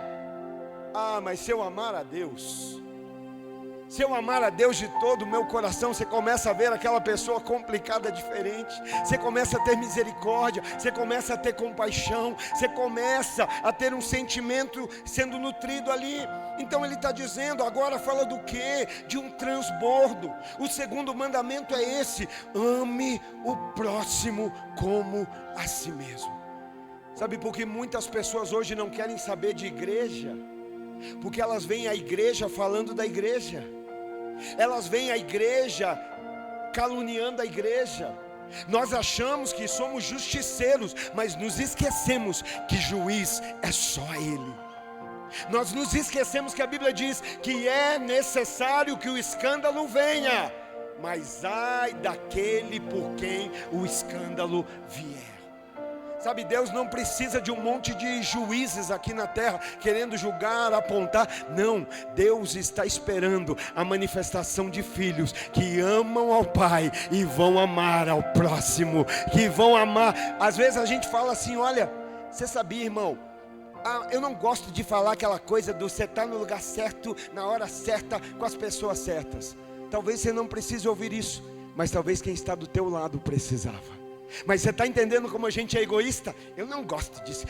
Speaker 1: Mas se eu amar a Deus, se eu amar a Deus de todo o meu coração, você começa a ver aquela pessoa complicada diferente, você começa a ter misericórdia, você começa a ter compaixão, você começa a ter um sentimento sendo nutrido ali. Então ele está dizendo, agora fala do quê? De um transbordo. O segundo mandamento é esse: ame o próximo como a si mesmo. Sabe por que muitas pessoas hoje não querem saber de igreja? Porque elas veem a igreja falando da igreja. Elas veem a igreja caluniando a igreja. Nós achamos que somos justiceiros, mas nos esquecemos que juiz é só Ele. Nós nos esquecemos que a Bíblia diz que é necessário que o escândalo venha, mas ai daquele por quem o escândalo vier. Sabe, Deus não precisa de um monte de juízes aqui na terra querendo julgar, apontar. Não, Deus está esperando a manifestação de filhos que amam ao Pai e vão amar ao próximo, que vão amar. Às vezes a gente fala assim: olha, você sabia, irmão, eu não gosto de falar aquela coisa do você estar no lugar certo, na hora certa, com as pessoas certas. Talvez você não precise ouvir isso, mas talvez quem está do teu lado precisava. Mas você está entendendo como a gente é egoísta? Eu não gosto disso.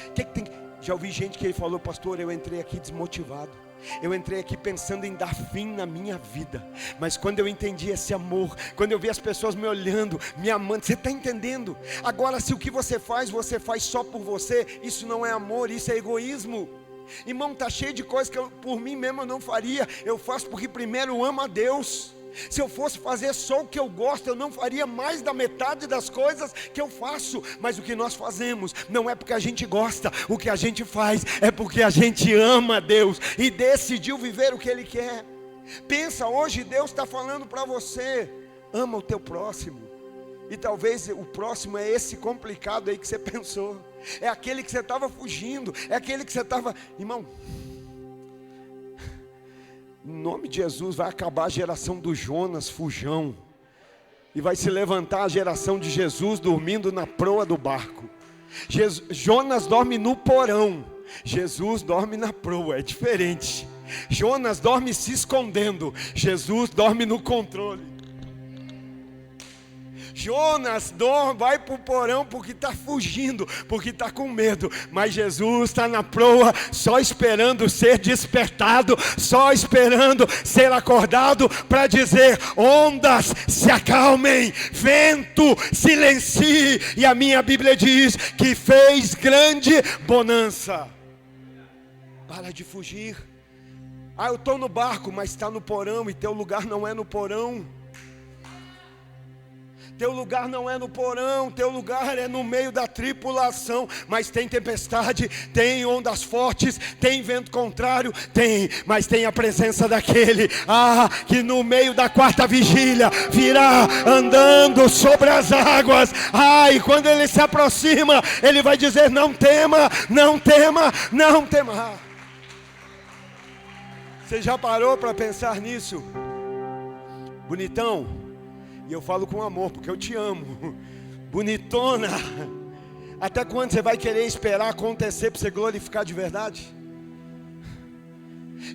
Speaker 1: Já ouvi gente que falou: pastor, eu entrei aqui desmotivado, eu entrei aqui pensando em dar fim na minha vida, mas quando eu entendi esse amor, quando eu vi as pessoas me olhando, me amando. Você está entendendo? Agora, se o que você faz só por você, isso não é amor, isso é egoísmo. Irmão, está cheio de coisas que por mim mesmo eu não faria. Eu faço porque primeiro eu amo a Deus. Se eu fosse fazer só o que eu gosto, eu não faria mais da metade das coisas que eu faço. Mas o que nós fazemos não é porque a gente gosta, o que a gente faz é porque a gente ama a Deus e decidiu viver o que Ele quer. Pensa, hoje Deus está falando para você: ama o teu próximo. E talvez o próximo é esse complicado aí que você pensou, é aquele que você estava fugindo, é aquele que você estava... Irmão, em nome de Jesus vai acabar a geração do Jonas fujão, e vai se levantar a geração de Jesus dormindo na proa do barco. Jonas dorme no porão, Jesus dorme na proa, é diferente. Jonas dorme se escondendo, Jesus dorme no controle. Jonas vai para o porão porque está fugindo, porque está com medo, mas Jesus está na proa, só esperando ser despertado, só esperando ser acordado para dizer: ondas se acalmem, vento silencie. E a minha Bíblia diz que fez grande bonança. Para de fugir. Eu estou no barco, mas está no porão, e teu lugar não é no porão. Teu lugar não é no porão, teu lugar é no meio da tripulação. Mas tem tempestade, tem ondas fortes, tem vento contrário, mas tem a presença daquele que no meio da quarta vigília virá andando sobre as águas. E quando ele se aproxima, ele vai dizer: não tema, não tema, não tema. Você já parou para pensar nisso? Bonitão, e eu falo com amor, porque eu te amo. Bonitona, até quando você vai querer esperar acontecer para você glorificar de verdade?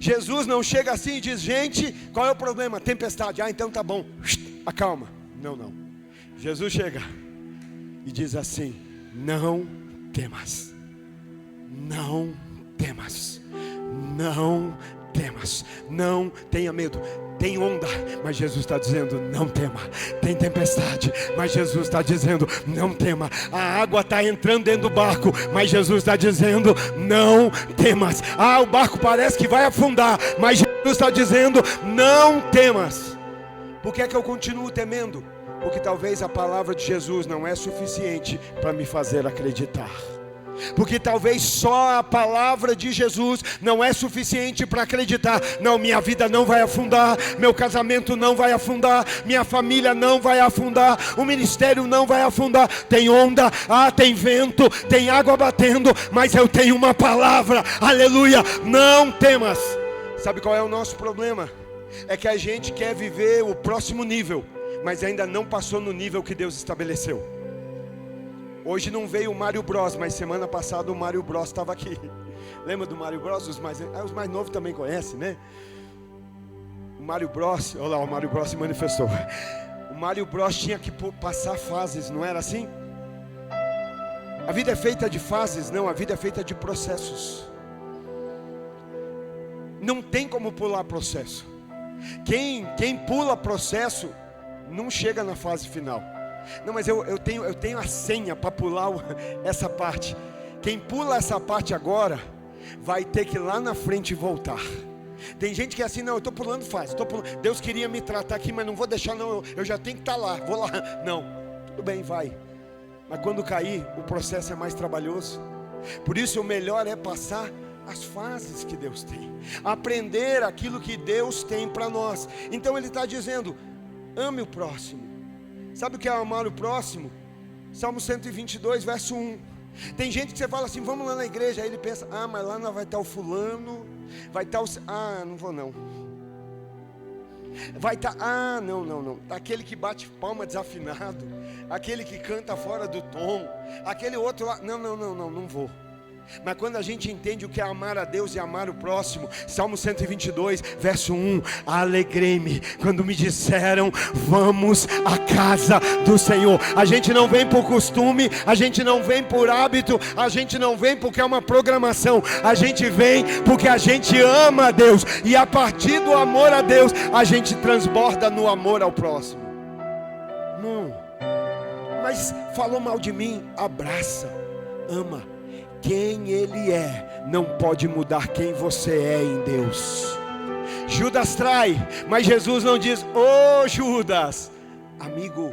Speaker 1: Jesus não chega assim e diz: gente, qual é o problema? Tempestade. Então tá bom, acalma. Não. Jesus chega e diz assim: não temas. Não temas. Não temas. Não tenha medo. Tem onda, mas Jesus está dizendo: não tema. Tem tempestade, mas Jesus está dizendo: não tema. A água está entrando dentro do barco, mas Jesus está dizendo: não temas. O barco parece que vai afundar, mas Jesus está dizendo: não temas. Por que é que eu continuo temendo? Porque talvez a palavra de Jesus não é suficiente para me fazer acreditar. Porque talvez só a palavra de Jesus não é suficiente para acreditar. Não, minha vida não vai afundar, meu casamento não vai afundar, minha família não vai afundar, o ministério não vai afundar. Tem onda, tem vento, tem água batendo, mas eu tenho uma palavra, aleluia, não temas. Sabe qual é o nosso problema? É que a gente quer viver o próximo nível, mas ainda não passou no nível que Deus estabeleceu. Hoje não veio o Mário Bros, mas semana passada o Mário Bros estava aqui. Lembra do Mário Bros? Os mais novos também conhecem, né? O Mário Bros, olha lá, o Mário Bros se manifestou. O Mário Bros tinha que passar fases, não era assim? A vida é feita de fases, não, a vida é feita de processos. Não tem como pular processo. Quem pula processo não chega na fase final. Não, mas eu tenho a senha para pular essa parte. Quem pula essa parte agora vai ter que ir lá na frente voltar. Tem gente que é assim, não, eu estou pulando fase, Deus queria me tratar aqui, mas não vou deixar não, eu já tenho que estar lá, vou lá. Não, tudo bem, vai. Mas quando cair, o processo é mais trabalhoso. Por isso o melhor é passar as fases que Deus tem, aprender aquilo que Deus tem para nós. Então ele está dizendo, ame o próximo. Sabe o que é amar o próximo? Salmo 122, verso 1. Tem gente que você fala assim, vamos lá na igreja. Aí ele pensa, mas lá não vai estar o fulano, vai estar o... não vou não. Vai estar, não. Aquele que bate palma desafinado, aquele que canta fora do tom, aquele outro lá, não vou. Mas quando a gente entende o que é amar a Deus e amar o próximo, Salmo 122, verso 1, alegrei-me quando me disseram, vamos à casa do Senhor. A gente não vem por costume, a gente não vem por hábito, a gente não vem porque é uma programação, a gente vem porque a gente ama a Deus, e a partir do amor a Deus, a gente transborda no amor ao próximo. Não, mas falou mal de mim, abraça, ama. Quem Ele é, não pode mudar quem você é em Deus. Judas trai, mas Jesus não diz, Judas, amigo,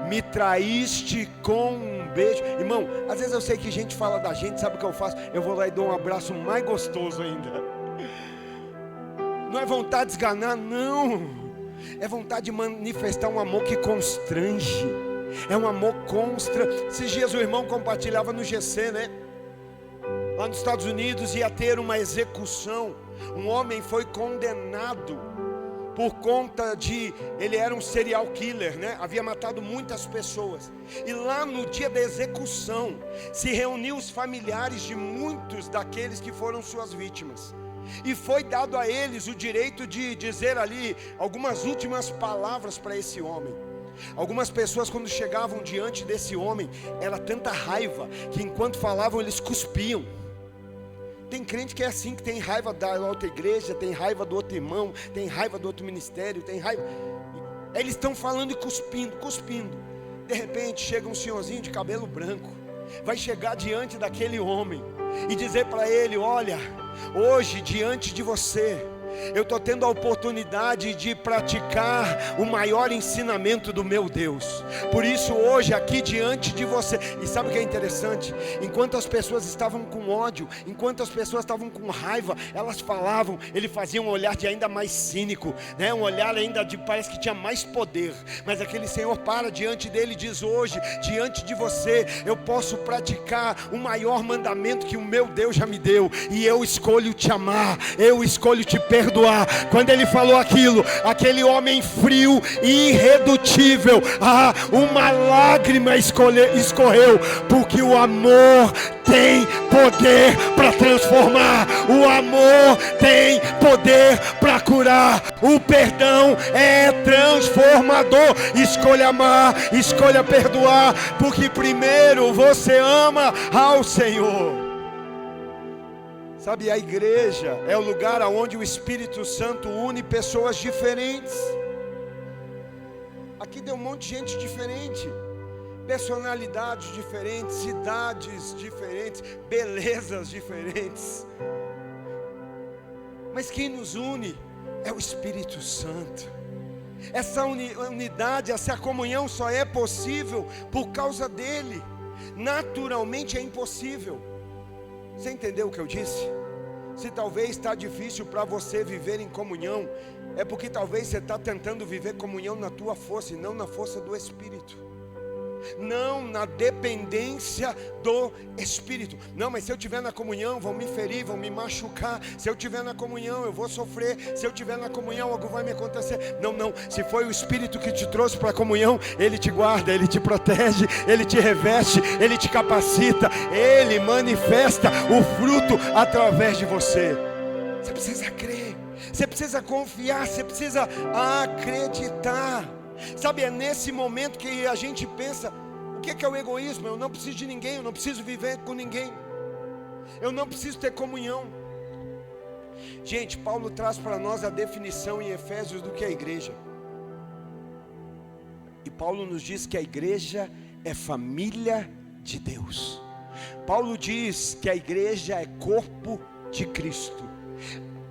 Speaker 1: me traíste com um beijo. Irmão, às vezes eu sei que gente fala da gente, sabe o que eu faço? Eu vou lá e dou um abraço mais gostoso ainda. Não é vontade de esganar, não. É vontade de manifestar um amor que constrange. É um amor Esses dias o irmão compartilhava no GC, né? Lá nos Estados Unidos ia ter uma execução. Um homem foi condenado por conta de... Ele era um serial killer, né? Havia matado muitas pessoas. E lá no dia da execução se reuniu os familiares de muitos daqueles que foram suas vítimas. E foi dado a eles o direito de dizer ali algumas últimas palavras para esse homem. Algumas pessoas, quando chegavam diante desse homem, era tanta raiva que enquanto falavam eles cuspiam. Tem crente que é assim, que tem raiva da outra igreja, tem raiva do outro irmão, tem raiva do outro ministério, tem raiva. Eles estão falando e cuspindo. De repente chega um senhorzinho de cabelo branco, vai chegar diante daquele homem e dizer para ele, olha, hoje diante de você eu estou tendo a oportunidade de praticar o maior ensinamento do meu Deus. Por isso hoje aqui diante de você. E sabe o que é interessante? Enquanto as pessoas estavam com ódio, enquanto as pessoas estavam com raiva, elas falavam, ele fazia um olhar de ainda mais cínico, né? Um olhar ainda de parece que tinha mais poder. Mas aquele Senhor para diante dele e diz, hoje diante de você eu posso praticar o maior mandamento que o meu Deus já me deu. E eu escolho te amar, eu escolho te perdoar. Quando ele falou aquilo, aquele homem frio e irredutível, uma lágrima escorreu, porque o amor tem poder para transformar, o amor tem poder para curar, o perdão é transformador. Escolha amar, escolha perdoar, porque primeiro você ama ao Senhor. Sabe, a igreja é o lugar onde o Espírito Santo une pessoas diferentes. Aqui tem um monte de gente diferente, personalidades diferentes, cidades diferentes, belezas diferentes. Mas quem nos une é o Espírito Santo. Essa unidade, essa comunhão só é possível por causa dele. Naturalmente é impossível. Você entendeu o que eu disse? Se talvez está difícil para você viver em comunhão, é porque talvez você está tentando viver comunhão na tua força e não na força do Espírito. Não na dependência do Espírito. Não, mas se eu estiver na comunhão vão me ferir, vão me machucar. Se eu estiver na comunhão eu vou sofrer. Se eu estiver na comunhão algo vai me acontecer. Não, se foi o Espírito que te trouxe para a comunhão, Ele te guarda, Ele te protege, Ele te reveste, Ele te capacita, Ele manifesta o fruto através de você. Você precisa crer, você precisa confiar, você precisa acreditar. Sabe, é nesse momento que a gente pensa, o que é o egoísmo? Eu não preciso de ninguém, eu não preciso viver com ninguém, eu não preciso ter comunhão. Gente, Paulo traz para nós a definição em Efésios do que é a igreja. E Paulo nos diz que a igreja é família de Deus. Paulo diz que a igreja é corpo de Cristo.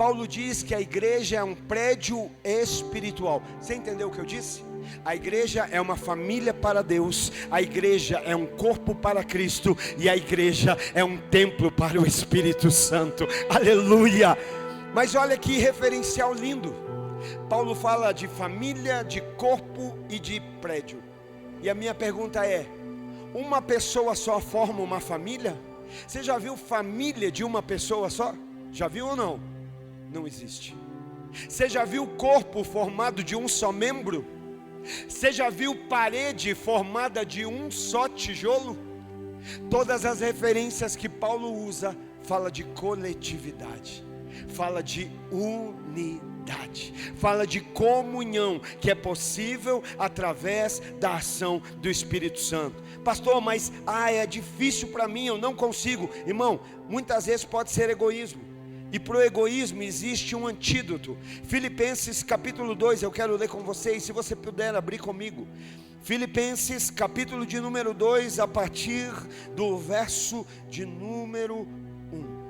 Speaker 1: Paulo diz que a igreja é um prédio espiritual. Você entendeu o que eu disse? A igreja é uma família para Deus, a igreja é um corpo para Cristo, e a igreja é um templo para o Espírito Santo. Aleluia! Mas olha que referencial lindo. Paulo fala de família, de corpo e de prédio. E a minha pergunta é: uma pessoa só forma uma família? Você já viu família de uma pessoa só? Já viu ou não? Não existe. Você já viu corpo formado de um só membro? Você já viu parede formada de um só tijolo? Todas as referências que Paulo usa fala de coletividade, fala de unidade, fala de comunhão que é possível através da ação do Espírito Santo. Pastor, mas é difícil para mim, eu não consigo. Irmão, muitas vezes pode ser egoísmo. E para o egoísmo existe um antídoto. Filipenses capítulo 2, eu quero ler com vocês, se você puder abrir comigo. Filipenses capítulo de número 2, a partir do verso de número 1.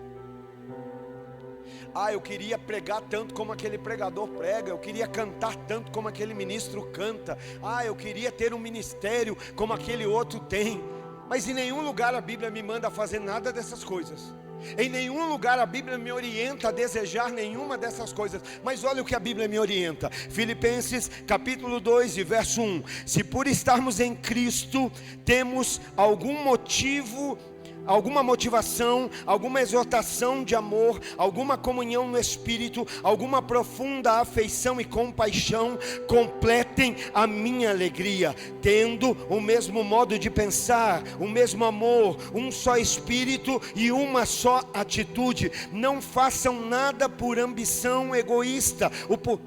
Speaker 1: Eu queria pregar tanto como aquele pregador prega, eu queria cantar tanto como aquele ministro canta, eu queria ter um ministério como aquele outro tem. Mas em nenhum lugar a Bíblia me manda fazer nada dessas coisas. Em nenhum lugar a Bíblia me orienta a desejar nenhuma dessas coisas. Mas olha o que a Bíblia me orienta. Filipenses capítulo 2 e verso 1. Se por estarmos em Cristo temos algum motivo, alguma motivação, alguma exortação de amor, alguma comunhão no Espírito, alguma profunda afeição e compaixão, completem a minha alegria, tendo o mesmo modo de pensar, o mesmo amor, um só Espírito e uma só atitude. Não façam nada por ambição egoísta.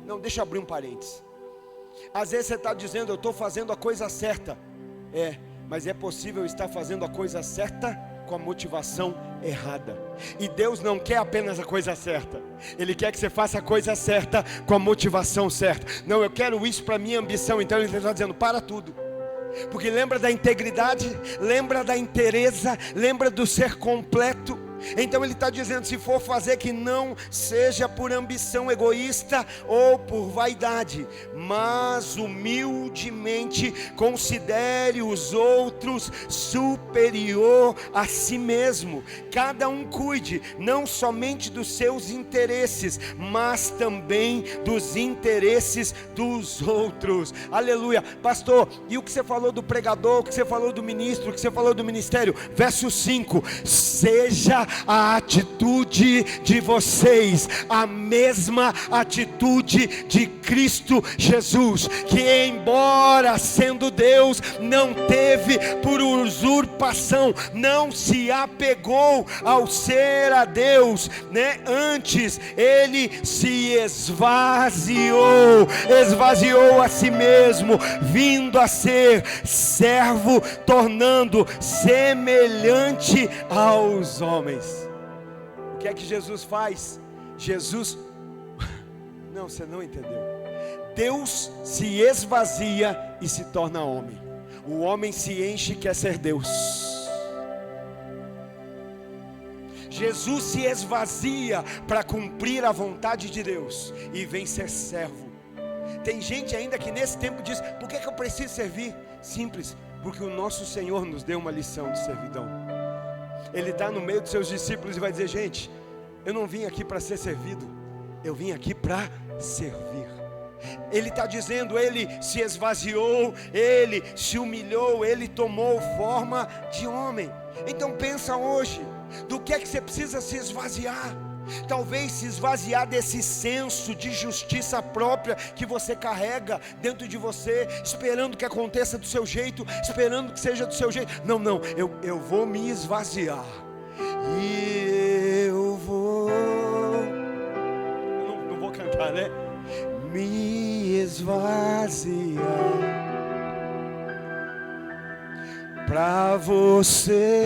Speaker 1: Não, deixa eu abrir um parênteses. Às vezes você está dizendo: eu estou fazendo a coisa certa. Mas é possível estar fazendo a coisa certa com a motivação errada. E Deus não quer apenas a coisa certa, Ele quer que você faça a coisa certa com a motivação certa. Não, eu quero isso para minha ambição. Então Ele está dizendo: para tudo. Porque lembra da integridade, lembra da inteireza, lembra do ser completo. Então Ele está dizendo: se for fazer, que não seja por ambição egoísta ou por vaidade, mas humildemente considere os outros superior a si mesmo. Cada um cuide não somente dos seus interesses, mas também dos interesses dos outros. Aleluia. Pastor, e o que você falou do pregador, o que você falou do ministro, o que você falou do ministério? Verso 5: seja a atitude de vocês a mesma atitude de Cristo Jesus, que embora sendo Deus, não teve por usurpação, não se apegou ao ser a Deus, Antes Ele se esvaziou a si mesmo, vindo a ser servo, tornando semelhante aos homens. O que é que Jesus faz? Não, você não entendeu. Deus se esvazia e se torna homem. O homem se enche e quer ser Deus. Jesus se esvazia para cumprir a vontade de Deus e vem ser servo. Tem gente ainda que nesse tempo diz: por que eu preciso servir? Simples, porque o nosso Senhor nos deu uma lição de servidão. Ele está no meio dos seus discípulos e vai dizer: gente, eu não vim aqui para ser servido, eu vim aqui para servir. Ele está dizendo: Ele se esvaziou, Ele se humilhou, Ele tomou forma de homem. Então pensa hoje, do que é que você precisa se esvaziar? Talvez se esvaziar desse senso de justiça própria que você carrega dentro de você, esperando que aconteça do seu jeito, esperando que seja do seu jeito. Não, eu vou me esvaziar. E eu não vou cantar, né? Me esvaziar pra você,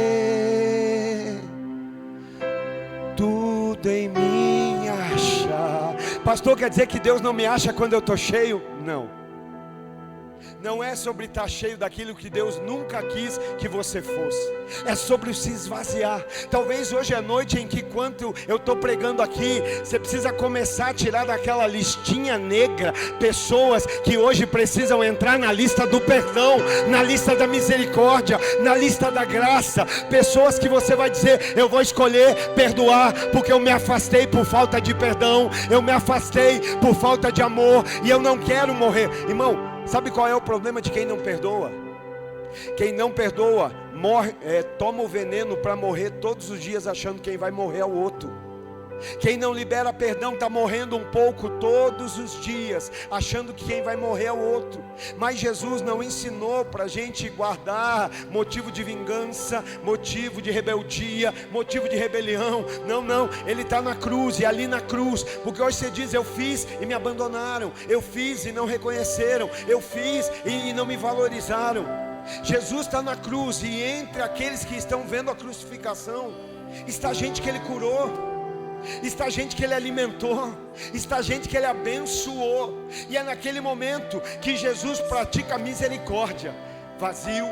Speaker 1: tudo em mim achar. Pastor, quer dizer que Deus não me acha quando eu estou cheio? Não. Não é sobre estar cheio daquilo que Deus nunca quis que você fosse. É sobre se esvaziar. Talvez hoje é noite em que, enquanto eu estou pregando aqui, você precisa começar a tirar daquela listinha negra pessoas que hoje precisam entrar na lista do perdão, na lista da misericórdia, na lista da graça. Pessoas que você vai dizer: eu vou escolher perdoar, porque eu me afastei por falta de perdão, eu me afastei por falta de amor, e eu não quero morrer. Irmão, sabe qual é o problema de quem não perdoa? Quem não perdoa morre, toma o veneno para morrer todos os dias, achando que quem vai morrer é o outro. Quem não libera perdão está morrendo um pouco todos os dias, achando que quem vai morrer é o outro. Mas Jesus não ensinou para a gente guardar motivo de vingança, motivo de rebeldia, motivo de rebelião. Não, Ele está na cruz, e ali na cruz, porque hoje você diz: eu fiz e me abandonaram, eu fiz e não reconheceram, eu fiz e não me valorizaram. Jesus está na cruz, e entre aqueles que estão vendo a crucificação, está gente que Ele curou, está gente que Ele alimentou, está gente que Ele abençoou. E é naquele momento que Jesus pratica a misericórdia. Vazio,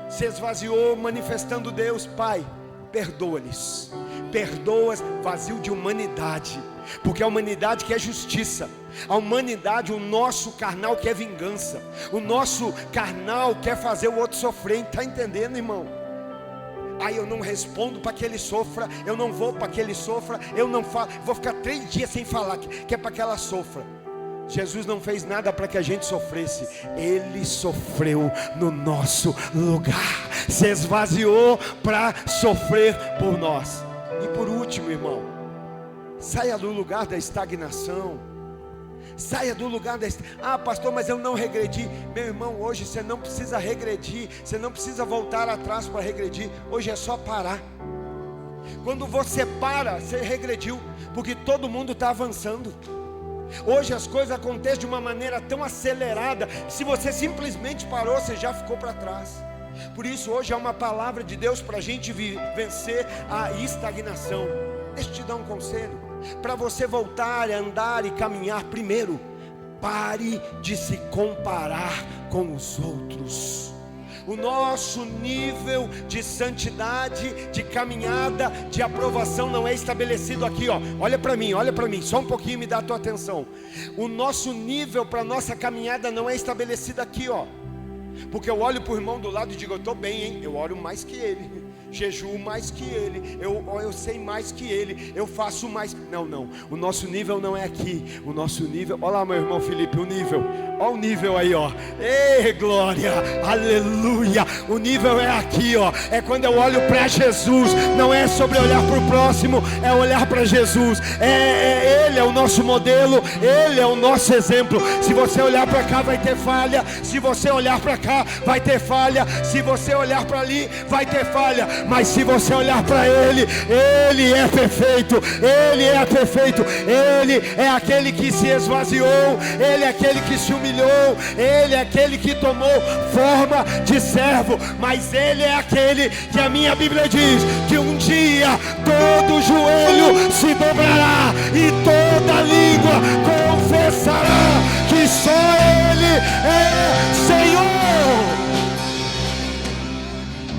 Speaker 1: se esvaziou, manifestando Deus: Pai, perdoa-lhes, perdoa-as. Vazio de humanidade, porque a humanidade quer justiça, a humanidade, o nosso carnal quer vingança, o nosso carnal quer fazer o outro sofrer. Está entendendo, irmão? Aí eu não respondo para que ele sofra, eu não vou para que ele sofra, eu não falo, vou ficar 3 dias sem falar, que é para que ela sofra. Jesus não fez nada para que a gente sofresse, Ele sofreu no nosso lugar, se esvaziou para sofrer por nós. E por último, irmão, saia do lugar da estagnação. Saia do lugar da... Ah, pastor, mas eu não regredi. Meu irmão, hoje você não precisa regredir, você não precisa voltar atrás para regredir. Hoje é só parar. Quando você para, você regrediu, porque todo mundo está avançando. Hoje as coisas acontecem de uma maneira tão acelerada que, se você simplesmente parou, você já ficou para trás. Por isso hoje é uma palavra de Deus para a gente vencer a estagnação. Deixa eu te dar um conselho. Para você voltar a andar e caminhar, primeiro, pare de se comparar com os outros. O nosso nível de santidade, de caminhada, de aprovação não é estabelecido aqui, ó. Olha para mim, só um pouquinho, me dá a tua atenção. O nosso nível para a nossa caminhada não é estabelecido aqui, ó. Porque eu olho para o irmão do lado e digo: eu estou bem, hein? Eu oro mais que ele, jejuo mais que ele, eu sei mais que ele, eu faço mais. Não, o nosso nível não é aqui. O nosso nível, olha lá meu irmão Felipe, o nível, olha o nível aí, ó. Ei, glória, aleluia. O nível é aqui, ó. É quando eu olho para Jesus. Não é sobre olhar para o próximo, é olhar para Jesus. Ele é o nosso modelo, Ele é o nosso exemplo. Se você olhar para cá, vai ter falha. Se você olhar para cá, vai ter falha. Se você olhar para ali, vai ter falha. Mas se você olhar para Ele, Ele é perfeito, Ele é perfeito, Ele é aquele que se esvaziou, Ele é aquele que se humilhou, Ele é aquele que tomou forma de servo, mas Ele é aquele que a minha Bíblia diz que um dia todo joelho se